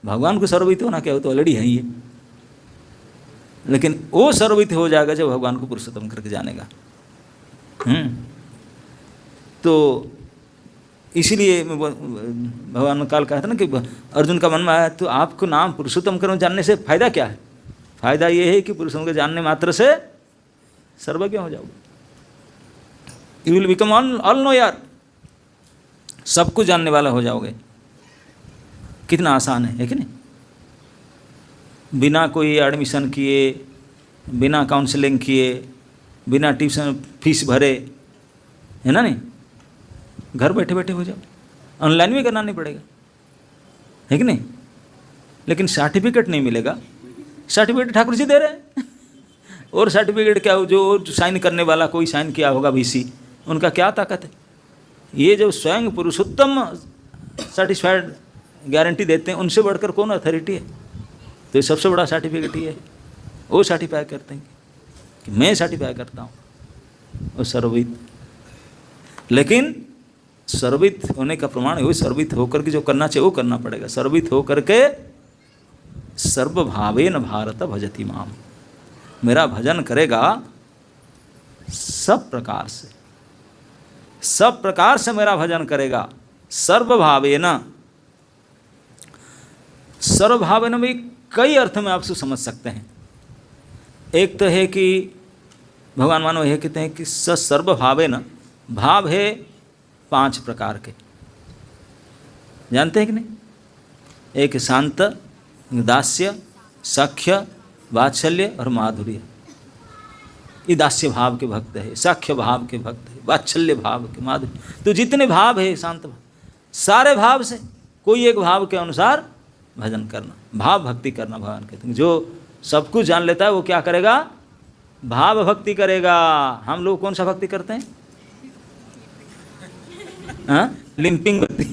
भगवान को सर्वविद होना क्या हो, तो ऑलरेडी है ही है, लेकिन वो सर्वविद हो जाएगा जब भगवान को पुरुषोत्तम करके जानेगा। तो इसीलिए भगवान ने काल कहा था ना कि अर्जुन का मन में आया, तो आपको नाम पुरुषोत्तम करो जानने से फायदा क्या है? फायदा ये है कि पुरुषोत्तम के जानने मात्र से सर्वज्ञ हो जाओगे। You will become all know यार, सब कुछ जानने वाला हो जाओगे। कितना आसान है कि नहीं? बिना कोई एडमिशन किए, बिना काउंसलिंग किए, बिना ट्यूशन फीस भरे, है ना, नहीं, घर बैठे बैठे हो जाओ। ऑनलाइन भी करना नहीं पड़ेगा, है कि नहीं? लेकिन सर्टिफिकेट नहीं मिलेगा। सर्टिफिकेट ठाकुर जी दे रहे हैं और सर्टिफिकेट क्या हो, जो साइन करने वाला कोई साइन किया होगा वीसी, उनका क्या ताकत है? ये जो स्वयं पुरुषोत्तम सर्टिफाइड गारंटी देते हैं, उनसे बढ़कर कौन अथॉरिटी है? तो ये सबसे बड़ा सर्टिफिकेट ये है। वो सर्टिफाई करते हैं कि मैं सर्टिफाई करता हूँ, वो सर्वविद। लेकिन सर्वविद होने का प्रमाण है, वो सर्वविद होकर के जो करना चाहिए वो करना पड़ेगा। सर्वविद होकर के सर्वभावेन भारत भजति माम, मेरा भजन करेगा सब प्रकार से, सब प्रकार से मेरा भजन करेगा। सर्वभावेन, सर्वभावेन भी कई अर्थ में आप समझ सकते हैं। एक तो है कि भगवान मानव यह कहते हैं कि सर्वभावेन, भाव है 5 प्रकार के, जानते हैं कि नहीं? एक शांत, दास्य, सख्य, वात्सल्य और माधुर्य। ये दास्य भाव के भक्त है, सख्य भाव के भक्त है, वात्सल्य भाव के, माधुर्य। तो जितने भाव है शांत भाव, सारे भाव से कोई एक भाव के अनुसार भजन करना, भाव भक्ति करना। भगवान कहते हैं जो सब कुछ जान लेता है वो क्या करेगा? भाव भक्ति करेगा। हम लोग कौन सा भक्ति करते हैं? हाँ, लिंपिंग भक्ति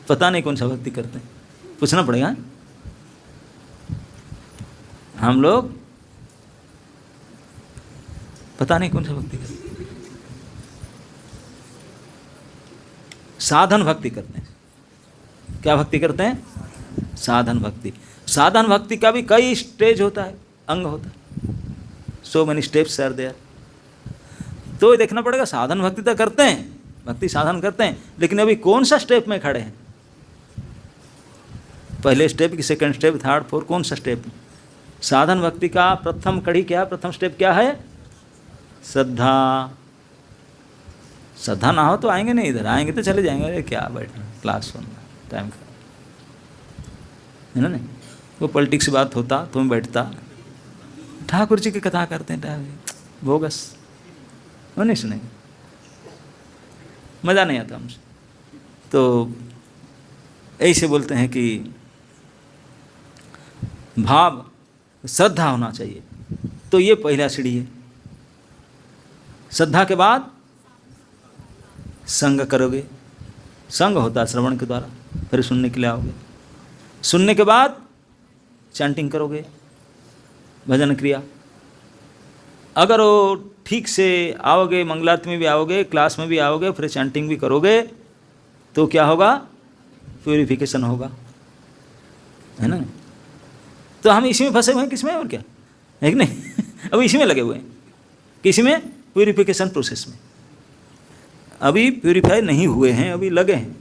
पता नहीं कौन सा भक्ति करते हैं, पूछना पड़ेगा। हम लोग पता नहीं कौन सा भक्ति करते हैं, साधन भक्ति करते हैं। क्या भक्ति करते हैं? साधन भक्ति। साधन भक्ति का भी कई स्टेज होता है, अंग होता है। So many steps are there. तो देखना पड़ेगा, साधन भक्ति तो करते हैं, भक्ति साधन करते हैं, लेकिन अभी कौन सा स्टेप में खड़े हैं? पहले स्टेप की, सेकंड स्टेप, थर्ड, फोर्थ, कौन सा स्टेप? साधन भक्ति का प्रथम कड़ी क्या, प्रथम स्टेप क्या है? श्रद्धा। श्रद्धा ना हो तो आएंगे नहीं, इधर आएंगे तो चले जाएंगे। अरे क्या बैठना, क्लास सुनना, टाइम का, है ना? नहीं, वो पॉलिटिक्स की बात होता तो मैं बैठता, ठाकुर जी की कथा करते हैं, बोगस, वो नहीं सुनेंगे, मज़ा नहीं आता हमसे। तो ऐसे बोलते हैं कि भाव, श्रद्धा होना चाहिए। तो ये पहला सीढ़ी है। श्रद्धा के बाद संग करोगे, संग होता है श्रवण के द्वारा, फिर सुनने के लिए आओगे, सुनने के बाद चैंटिंग करोगे, भजन क्रिया। अगर वो ठीक से आओगे, मंगलारती में भी आओगे, क्लास में भी आओगे, फिर चैंटिंग भी करोगे, तो क्या होगा? प्यूरिफिकेशन होगा, है ना। तो हम इसी में फंसे हुए हैं, किसमें और क्या है कि नहीं अभी इसी में लगे हुए हैं, किसी में? प्यूरिफिकेशन प्रोसेस में। अभी प्यूरिफाई नहीं हुए हैं, अभी लगे हैं,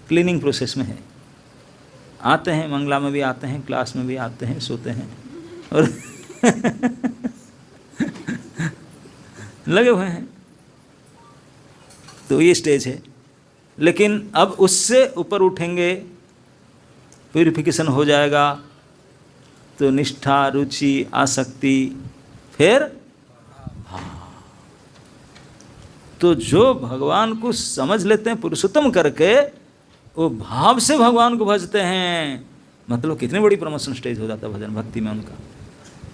क्लीनिंग प्रोसेस में है। आते हैं, मंगला में भी आते हैं, क्लास में भी आते हैं, सोते हैं और लगे हुए हैं। तो ये स्टेज है। लेकिन अब उससे ऊपर उठेंगे, प्यूरिफिकेशन हो जाएगा, तो निष्ठा, रुचि, आसक्ति, फिर तो जो भगवान को समझ लेते हैं पुरुषोत्तम करके, वो भाव से भगवान को भजते हैं। मतलब कितनी बड़ी प्रमोशन स्टेज हो जाता है भजन भक्ति में उनका।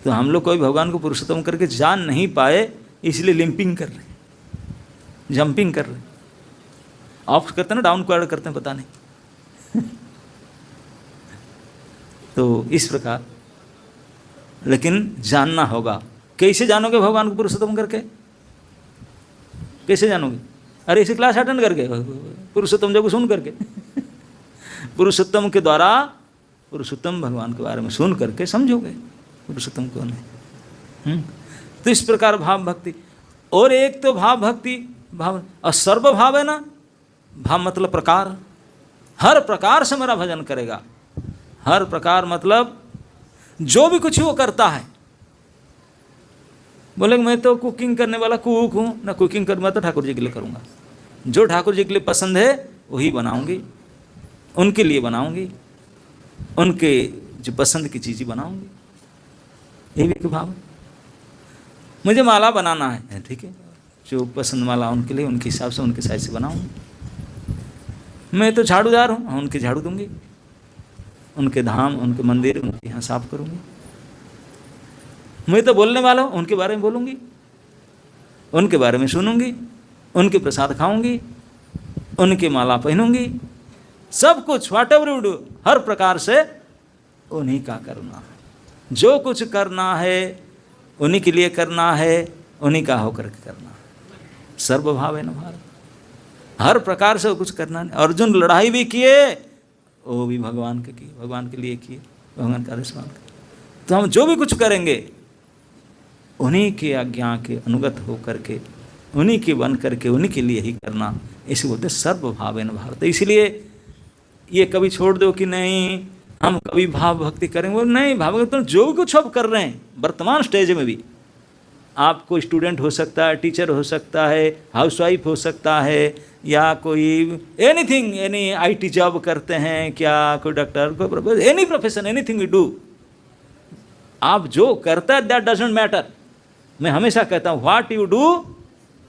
तो हम लोग कोई भगवान को पुरुषोत्तम करके जान नहीं पाए, इसलिए लिंपिंग कर रहे, जंपिंग कर रहे, ऑफ करते हैं ना, डाउन क्वाड करते हैं, पता नहीं तो इस प्रकार। लेकिन जानना होगा। कैसे जानोगे भगवान को पुरुषोत्तम करके? कैसे जानोगे? अरे इसी क्लास अटेंड करके, पुरुषोत्तम जब सुन करके पुरुषोत्तम के द्वारा पुरुषोत्तम भगवान के बारे में सुन करके समझोगे पुरुषोत्तम कौन है। तो इस प्रकार भाव भक्ति। और एक तो भाव भक्ति, भाव और सर्व भाव है ना। भाव मतलब प्रकार, हर प्रकार से मेरा भजन करेगा। हर प्रकार मतलब जो भी कुछ वो करता है। बोले मैं तो कुकिंग करने वाला कुक हूँ ना, कुकिंग कर मैं तो ठाकुर जी के लिए करूँगा। जो ठाकुर जी के लिए पसंद है वही बनाऊंगी, उनके लिए बनाऊंगी, उनके जो पसंद की चीज़ बनाऊंगी। ये भी एक भाव है। मुझे माला बनाना है, ठीक है, जो पसंद माला उनके लिए, उनके हिसाब से, उनके साइज से बनाऊंगी। मैं तो झाड़ूदार हूँ, उनके झाड़ू दूंगी, उनके धाम, उनके मंदिर, उनके यहाँ साफ करूंगी। मैं तो बोलने वाला हूँ, उनके बारे में बोलूँगी, उनके बारे में सुनूंगी, उनके प्रसाद खाऊंगी, उनकी माला पहनूंगी, सब कुछ व्हाट एवर यू डू, हर प्रकार से उन्हीं का करना है। जो कुछ करना है उन्हीं के लिए करना है, उन्हीं का होकर के करना है। सर्वभाव है न भारत, हर प्रकार से वो कुछ करना है। अर्जुन लड़ाई भी किए, वो भी भगवान के किए, भगवान के लिए किए, भगवान का आदेश मान के। तो हम जो भी कुछ करेंगे उन्हीं के आज्ञा के अनुगत हो करके, उन्हीं के बन करके, उन्हीं के लिए ही करना। इसे बोलते सर्वभावेन भारत। इसलिए ये कभी छोड़ दो कि नहीं हम कभी भाव भक्ति करेंगे, वो नहीं। भाव भक्ति तो जो भी कुछ आप कर रहे हैं वर्तमान स्टेज में भी, आप कोई स्टूडेंट हो सकता है, टीचर हो सकता है, हाउसवाइफ हो सकता है, या कोई एनीथिंग, एनी IT जॉब करते हैं क्या, कोई डॉक्टर, कोई any profession, anything you do, आप जो करता है दैट डजंट मैटर। मैं हमेशा कहता हूँ what you do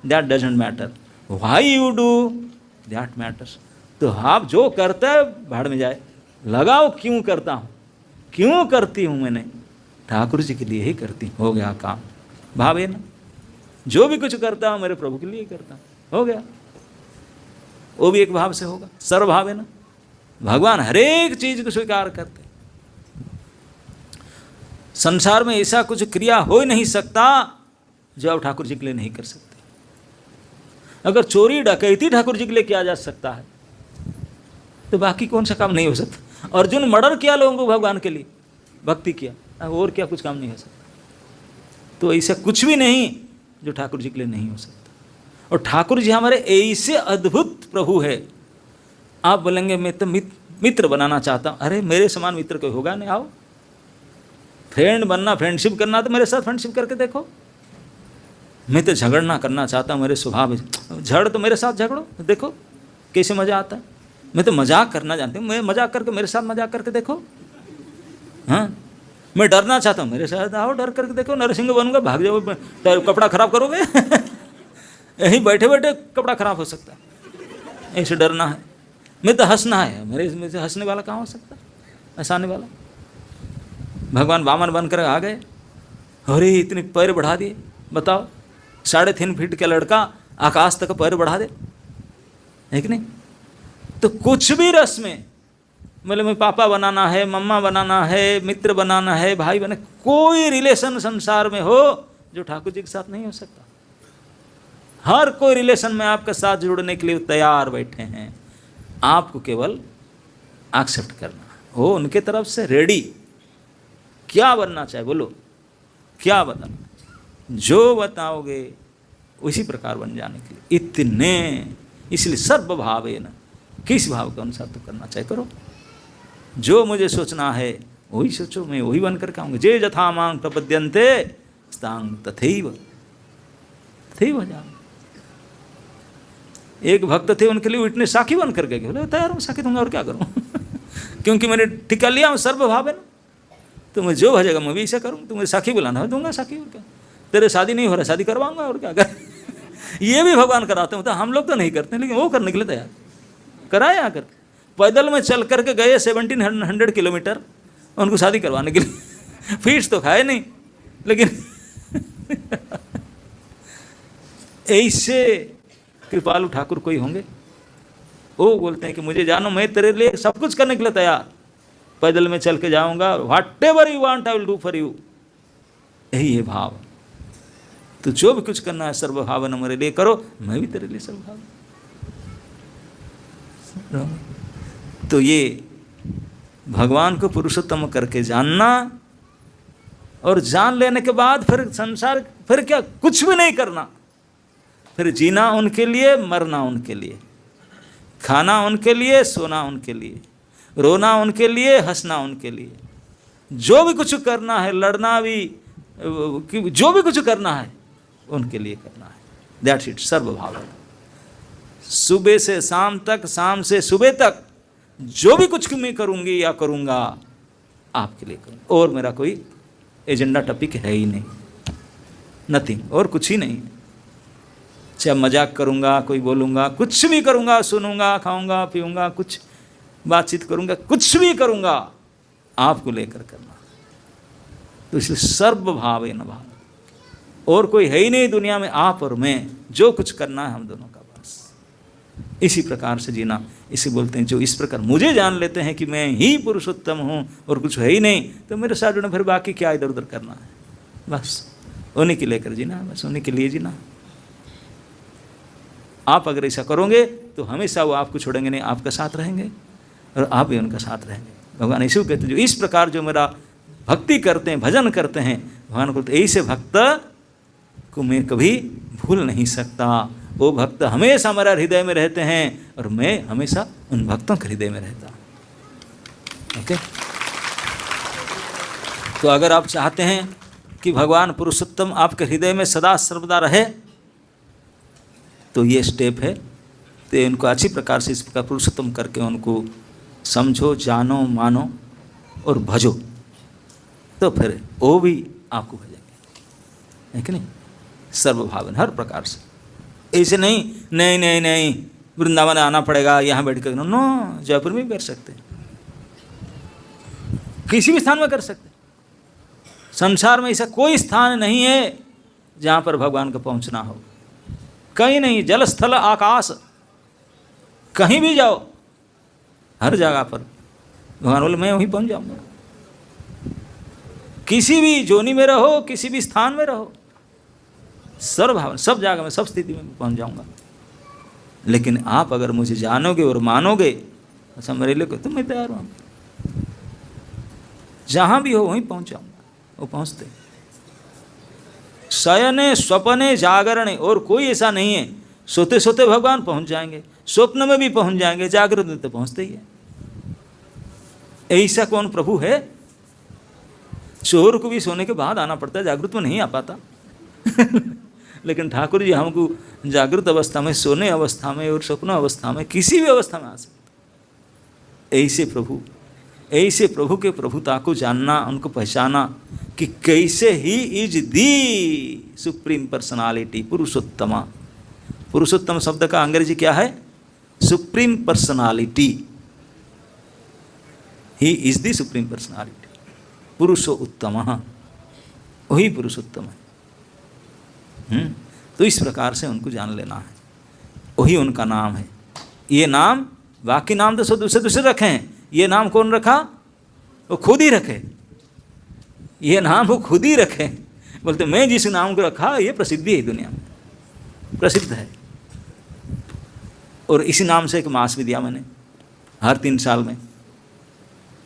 that doesn't matter, why you do that matters. तो आप जो करता है भाड़ में जाए, लगाओ क्यों करता हूँ, क्यों करती हूँ मैंने, ठाकुर जी के लिए ही करती हूँ, हो गया काम। भाव है ना, जो भी कुछ करता हूँ मेरे प्रभु के लिए करता हूँ, हो गया। वो भी एक भाव से होगा, सर्वभाव है ना। भगवान हर एक चीज को स्वीकार करते। संसार में ऐसा कुछ क्रिया हो ही नहीं सकता जो आप ठाकुर जी के लिए नहीं कर सकते। अगर चोरी डकैती ठाकुर जी के लिए किया जा सकता है तो बाकी कौन सा काम नहीं हो सकता। अर्जुन मर्डर किया लोगों को भगवान के लिए, भक्ति किया, और क्या कुछ काम नहीं हो सकता। तो ऐसा कुछ भी नहीं जो ठाकुर जी के लिए नहीं हो सकता। और ठाकुर जी हमारे ऐसे अद्भुत प्रभु है। आप बोलेंगे मैं तो मित्र बनाना चाहता हूँ, अरे मेरे समान मित्र कोई होगा नहीं। आओ फ्रेंड बनना, फ्रेंडशिप करना तो मेरे साथ फ्रेंडशिप करके देखो। मैं तो झगड़ना करना चाहता हूँ, मेरे स्वभाव है, झगड़ तो मेरे साथ झगड़ो, देखो कैसे मज़ा आता है। मैं तो मजाक करना जानती हूँ, मैं मजाक करके मेरे साथ मजाक करके देखो। हाँ, मैं डरना चाहता हूँ, मेरे साथ आओ डर करके देखो। नरसिंह बनूंगा, भाग जाओ, कपड़ा खराब करोगे यहीं बैठे बैठे कपड़ा खराब हो सकता है। ऐसे डरना है। मैं तो हंसना है, मेरे से हंसने वाला कहाँ हो सकता, हंसाने वाला। भगवान वामन बनकर आ गए, अरे इतने पैर बढ़ा दिए, बताओ 3.5 फीट का लड़का आकाश तक पैर बढ़ा दे, है कि नहीं? तो कुछ भी रस में, मतलब मैं पापा बनाना है, मम्मा बनाना है, मित्र बनाना है, भाई बना, कोई रिलेशन संसार में हो जो ठाकुर जी के साथ नहीं हो सकता। हर कोई रिलेशन में आपके साथ जुड़ने के लिए तैयार बैठे हैं, आपको केवल एक्सेप्ट करना हो उनके तरफ से रेडी। क्या बनना चाहे बोलो, क्या बताना, जो बताओगे उसी प्रकार बन जाने के लिए इतने, इसलिए सर्व भाव है ना, किस भाव के अनुसार तो करना चाहे करो। जो मुझे सोचना है वही सोचो, मैं वही बन कर आऊँगा। जे जथा मांग प्रपद्यन्ते स्तांग तथैव तथैव जाऊँ। एक भक्त थे, उनके लिए इतने साखी बन कर गए, बोले तैयार हूँ, साखी दूंगा और क्या करूँ क्योंकि मैंने टिका लिया हूँ, सर्व भाव है ना, तो मैं जो भजेगा मैं भी ऐसा करूँ। तो मुझे साखी बुलाना है, दूंगा साखी, और क्या। तेरे शादी नहीं हो रहा, शादी करवाऊंगा और क्या कर ये भी भगवान कराते हैं। तो हम लोग तो नहीं करते, लेकिन वो करने के लिए तैयार कराए। आकर पैदल में चल करके गए 1700 किलोमीटर उनको शादी करवाने के लिए फीस तो खाए नहीं, लेकिन ऐसे कृपालु ठाकुर कोई होंगे, वो बोलते हैं कि मुझे जानो, मैं तेरे लिए सब कुछ करने के लिए तैयार, पैदल में चल के जाऊंगा, what ever you want I will do for you. यही है भाव। तो जो भी कुछ करना है सर्वभावन मेरे लिए करो, मैं भी तेरे लिए सर्वभावन। तो ये भगवान को पुरुषोत्तम करके जानना, और जान लेने के बाद फिर संसार, फिर क्या, कुछ भी नहीं करना, फिर जीना उनके लिए, मरना उनके लिए, खाना उनके लिए, सोना उनके लिए, रोना उनके लिए, हंसना उनके लिए, जो भी कुछ करना है, लड़ना भी, जो भी कुछ करना है उनके लिए करना है। दैट्स इट, सर्वभाव। सुबह से शाम तक, शाम से सुबह तक जो भी कुछ मैं करूंगी या करूंगा आपके लिए करूंगा, और मेरा कोई एजेंडा टॉपिक है ही नहीं, नथिंग, और कुछ ही नहीं है। चाहे मजाक करूंगा, कोई बोलूंगा, कुछ भी करूंगा, सुनूंगा, खाऊंगा, पीऊंगा, कुछ बातचीत करूंगा, कुछ भी करूंगा आपको लेकर करना। तो इसलिए सर्वभाव है न भाव, और कोई है ही नहीं दुनिया में, आप और मैं, जो कुछ करना है हम दोनों का, बस इसी प्रकार से जीना। इसी बोलते हैं जो इस प्रकार मुझे जान लेते हैं कि मैं ही पुरुषोत्तम हूँ और कुछ है ही नहीं, तो मेरे साथ जुड़ना, फिर बाकी क्या इधर उधर करना है, बस उन्हीं के लेकर जीना, बस उन्हीं के लिए जीना। आप अगर ऐसा करोगे तो हमेशा वो आपको छोड़ेंगे नहीं, आपका साथ रहेंगे और आप भी उनका साथ रहेंगे। भगवान यीशु कहते हैं जो इस प्रकार जो मेरा भक्ति करते हैं, भजन करते हैं, भगवान को ऐसे भक्त को मैं कभी भूल नहीं सकता। वो भक्त हमेशा हमारा हृदय में रहते हैं और मैं हमेशा उन भक्तों के हृदय में रहता हूँ। ओके, तो अगर आप चाहते हैं कि भगवान पुरुषोत्तम आपके हृदय में सदा सर्वदा रहे, तो ये स्टेप है। तो इनको अच्छी प्रकार से इस प्रकार पुरुषोत्तम करके उनको समझो, जानो, मानो और भजो, तो फिर वो भी आपको भजेंगे, है कि नहीं? सर्वभावन हर प्रकार से। ऐसे नहीं नहीं नहीं नहीं वृंदावन आना पड़ेगा, यहाँ बैठ कर, नो, जयपुर में भी कर सकते, किसी भी स्थान में कर सकते। संसार में ऐसा कोई स्थान नहीं है जहाँ पर भगवान का पहुँचना हो, कहीं नहीं। जल स्थल आकाश, कहीं भी जाओ, हर जगह पर भगवान बोले मैं वहीं पहुँच जाऊँगा। किसी भी जोनी में रहो, किसी भी स्थान में रहो, सर्वभावन, सब जगह में, सब स्थिति में पहुँच जाऊँगा। लेकिन आप अगर मुझे जानोगे और मानोगे, अच्छा मेरे लिए तो मैं तैयार हूँ, जहाँ भी हो वहीं पहुँच जाऊँगा। वो पहुँचते शयने स्वपने जागरणे, और कोई ऐसा नहीं है, सोते सोते भगवान पहुँच जाएंगे, स्वप्न में भी पहुँच जाएंगे, जागृत में तो पहुँचते ही है। ऐसा कौन प्रभु है? चोर को भी सोने के बाद आना पड़ता है, जागृत में नहीं आ पाता लेकिन ठाकुर जी हमको जागृत अवस्था में, सोने अवस्था में और स्वप्न अवस्था में, किसी भी अवस्था में आ सकते। ऐसे प्रभु के प्रभुता को जानना, उनको पहचाना कि कैसे he is the supreme personality, पुरुषोत्तमा। पुरुषोत्तम शब्द का अंग्रेजी क्या है? Supreme personality. He is the supreme personality, पुरुषो उत्तम, वही पुरुषोत्तम है। तो इस प्रकार से उनको जान लेना है, वही उनका नाम है। ये नाम, बाकी नाम तो सब दूसरे दूसरे रखे हैं, ये नाम कौन रखा? वो खुद ही रखे, ये नाम वो खुद ही रखे। बोलते मैं जिस नाम को रखा ये प्रसिद्धि है, दुनिया में प्रसिद्ध है। और इसी नाम से एक मास भी दिया मैंने हर 3 साल में,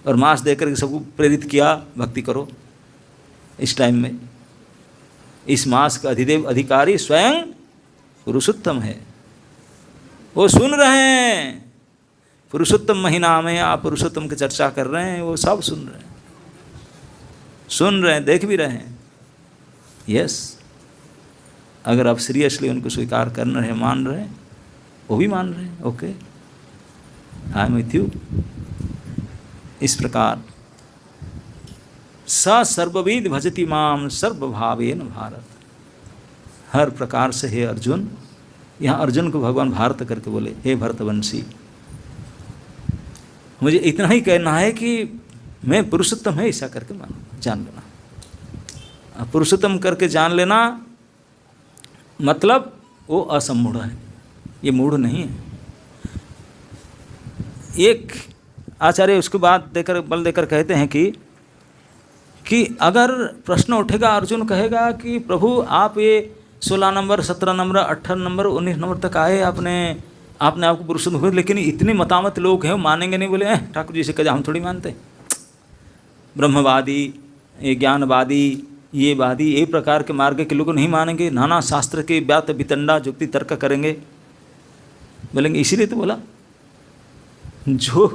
और मास देकर के सबको प्रेरित किया भक्ति करो। इस टाइम में इस मास का अधिदेव अधिकारी स्वयं पुरुषोत्तम है, वो सुन रहे हैं। पुरुषोत्तम महीना में आप पुरुषोत्तम की चर्चा कर रहे हैं, वो सब सुन रहे हैं, देख भी रहे हैं। यस, अगर आप सीरियसली उनको स्वीकार कर रहे हैं, मान रहे हैं, वो भी मान रहे हैं, okay, I am with you. इस प्रकार स सर्वविद भजति माम सर्वभावेन भारत। हर प्रकार से हे अर्जुन, यहाँ अर्जुन को भगवान भारत करके बोले, हे भरतवंशी, मुझे इतना ही कहना है कि मैं पुरुषोत्तम है, ऐसा करके जान लेना। पुरुषोत्तम करके जान लेना मतलब वो असमूढ़ है, ये मूढ़ नहीं है। एक आचार्य उसके बाद देकर बल देकर कहते हैं कि अगर प्रश्न उठेगा, अर्जुन कहेगा कि प्रभु आप ये 16 नंबर 17 नंबर 18 नंबर 19 नंबर तक आए, आपने आपको पुरुषोत्तम हुए, लेकिन इतने मतामत लोग हैं, मानेंगे नहीं। बोले ठाकुर जी से कहा हम थोड़ी मानते, ब्रह्मवादी, ये ज्ञानवादी, ये वादी, ये प्रकार के मार्ग के लोग नहीं मानेंगे, नाना शास्त्र के व्यात वितंडा जुक्ति तर्क करेंगे, बोलेंगे। इसीलिए तो बोला जो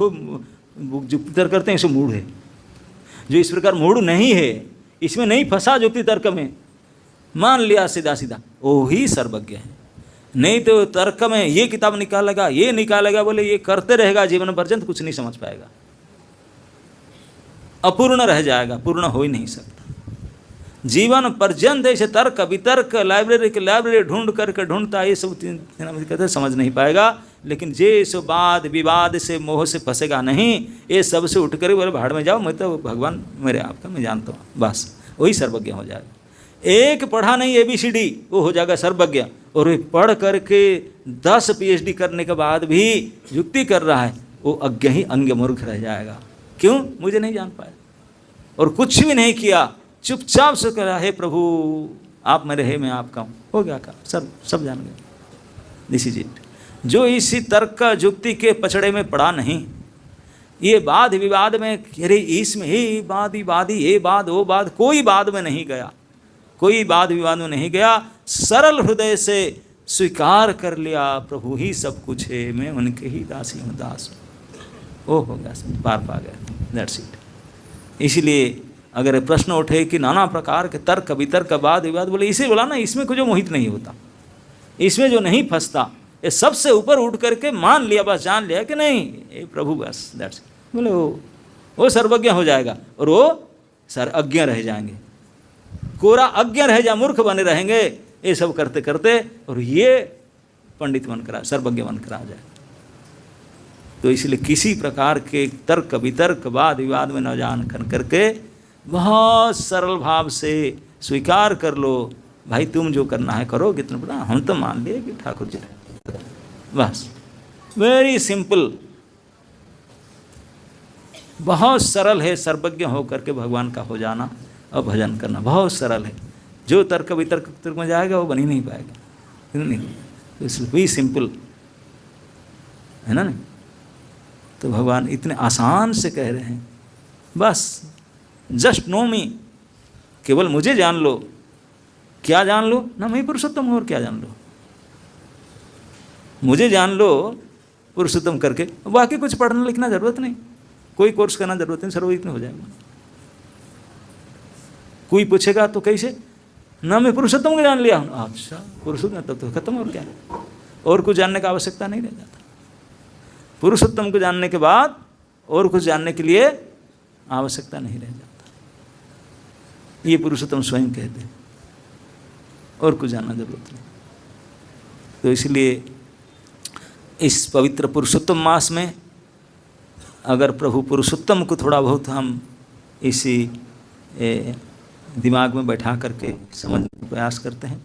जुक्ति तर्क करते हैं इसे मूढ़ है, जो इस प्रकार मूढ़ नहीं है, इसमें नहीं फंसा जुक्ति तर्क में, मान लिया सीधा सीधा, वो ही सर्वज्ञ है। नहीं तो तर्क में ये किताब निकालेगा, ये निकालेगा, बोले ये करते रहेगा जीवन पर्यंत, कुछ नहीं समझ पाएगा, अपूर्ण रह जाएगा, पूर्ण हो ही नहीं सकता। जीवन पर्यंत ऐसे तर्क वितर्क लाइब्रेरी के लाइब्रेरी ढूंढ करके ढूंढता, ये सब कहते समझ नहीं पाएगा। लेकिन जे सो वाद विवाद से मोह से फंसेगा नहीं, ये सब से उठ कर बोले भाड़ में जाओ, मैं तो भगवान मेरे आपका मैं जानता हूँ, बस वही सर्वज्ञ हो जाएगा। एक पढ़ा नहीं ABCD, वो हो जाएगा सर्वज्ञ। और वे पढ़ करके 10 PhD करने के बाद भी युक्ति कर रहा है, वो अज्ञ ही अंग मूर्ख रह जाएगा। क्यों? मुझे नहीं जान पाया और कुछ भी नहीं किया, चुपचाप से कहा हे प्रभु आप मेरे है, मैं आपका हूँ, हो गया का सब जान गए। This is it. जो इसी तर्क युक्ति के पचड़े में पड़ा नहीं, ये वाद विवाद में, अरे इसमें हे वादी ये वाद वो वाद, कोई वाद में नहीं गया, कोई वाद विवाद में नहीं गया, सरल हृदय से स्वीकार कर लिया प्रभु ही सब कुछ है, मैं उनके ही दासी हूँ, दास हूँ, वो हो गया, सब पार पा गया। That's it. इसलिए अगर प्रश्न उठे कि नाना प्रकार के तर्क वितर्क वाद विवाद, बोले इसे बोला ना, इसमें कुछ जो मोहित नहीं होता, इसमें जो नहीं फंसता, ये सबसे ऊपर उठ करके मान लिया, बस जान लिया कि नहीं ये प्रभु बस, दैट्स इट। बोले वो सर्वज्ञ हो जाएगा और वो सर्वज्ञ रह जाएंगे, कोरा अज्ञ रह जा, मूर्ख बने रहेंगे ये सब करते करते, और ये पंडित बनकर आ, सर्वज्ञ बनकर आ जाए। तो इसलिए किसी प्रकार के तर्क वितर्क वाद विवाद में न जान करके बहुत सरल भाव से स्वीकार कर लो, भाई तुम जो करना है करो, कितना बड़ा हम तो मान लिए कि ठाकुर जी रहे, बस वेरी सिंपल, बहुत सरल है। सर्वज्ञ होकर के भगवान का हो जाना और भजन करना बहुत सरल है। जो तर्क वितर्क में जाएगा वो बन ही नहीं पाएगा, नहीं, इसलिए भी सिंपल है ना। नहीं तो भगवान इतने आसान से कह रहे हैं, बस जस्ट नो मी, केवल मुझे जान लो। क्या जान लो? ना मैं पुरुषोत्तम हूँ, और क्या जान लो? मुझे जान लो पुरुषोत्तम करके, बाकी कुछ पढ़ना लिखना जरूरत नहीं, कोई कोर्स करना जरूरत नहीं, सर्वज्ञ हो जाएगा। कोई पूछेगा तो कैसे? ना मैं पुरुषोत्तम को जान लिया हूँ, अच्छा पुरुषोत्तम, तब तो खत्म, और क्या, और कुछ जानने का आवश्यकता नहीं रह जाता। पुरुषोत्तम को जानने के बाद और कुछ जानने के लिए आवश्यकता नहीं रह जाता, ये पुरुषोत्तम स्वयं कहते हैं, और कुछ जानना जरूरत नहीं। तो इसलिए इस पवित्र पुरुषोत्तम मास में अगर प्रभु पुरुषोत्तम को थोड़ा बहुत हम इसी दिमाग में बैठा करके समझने का प्रयास करते हैं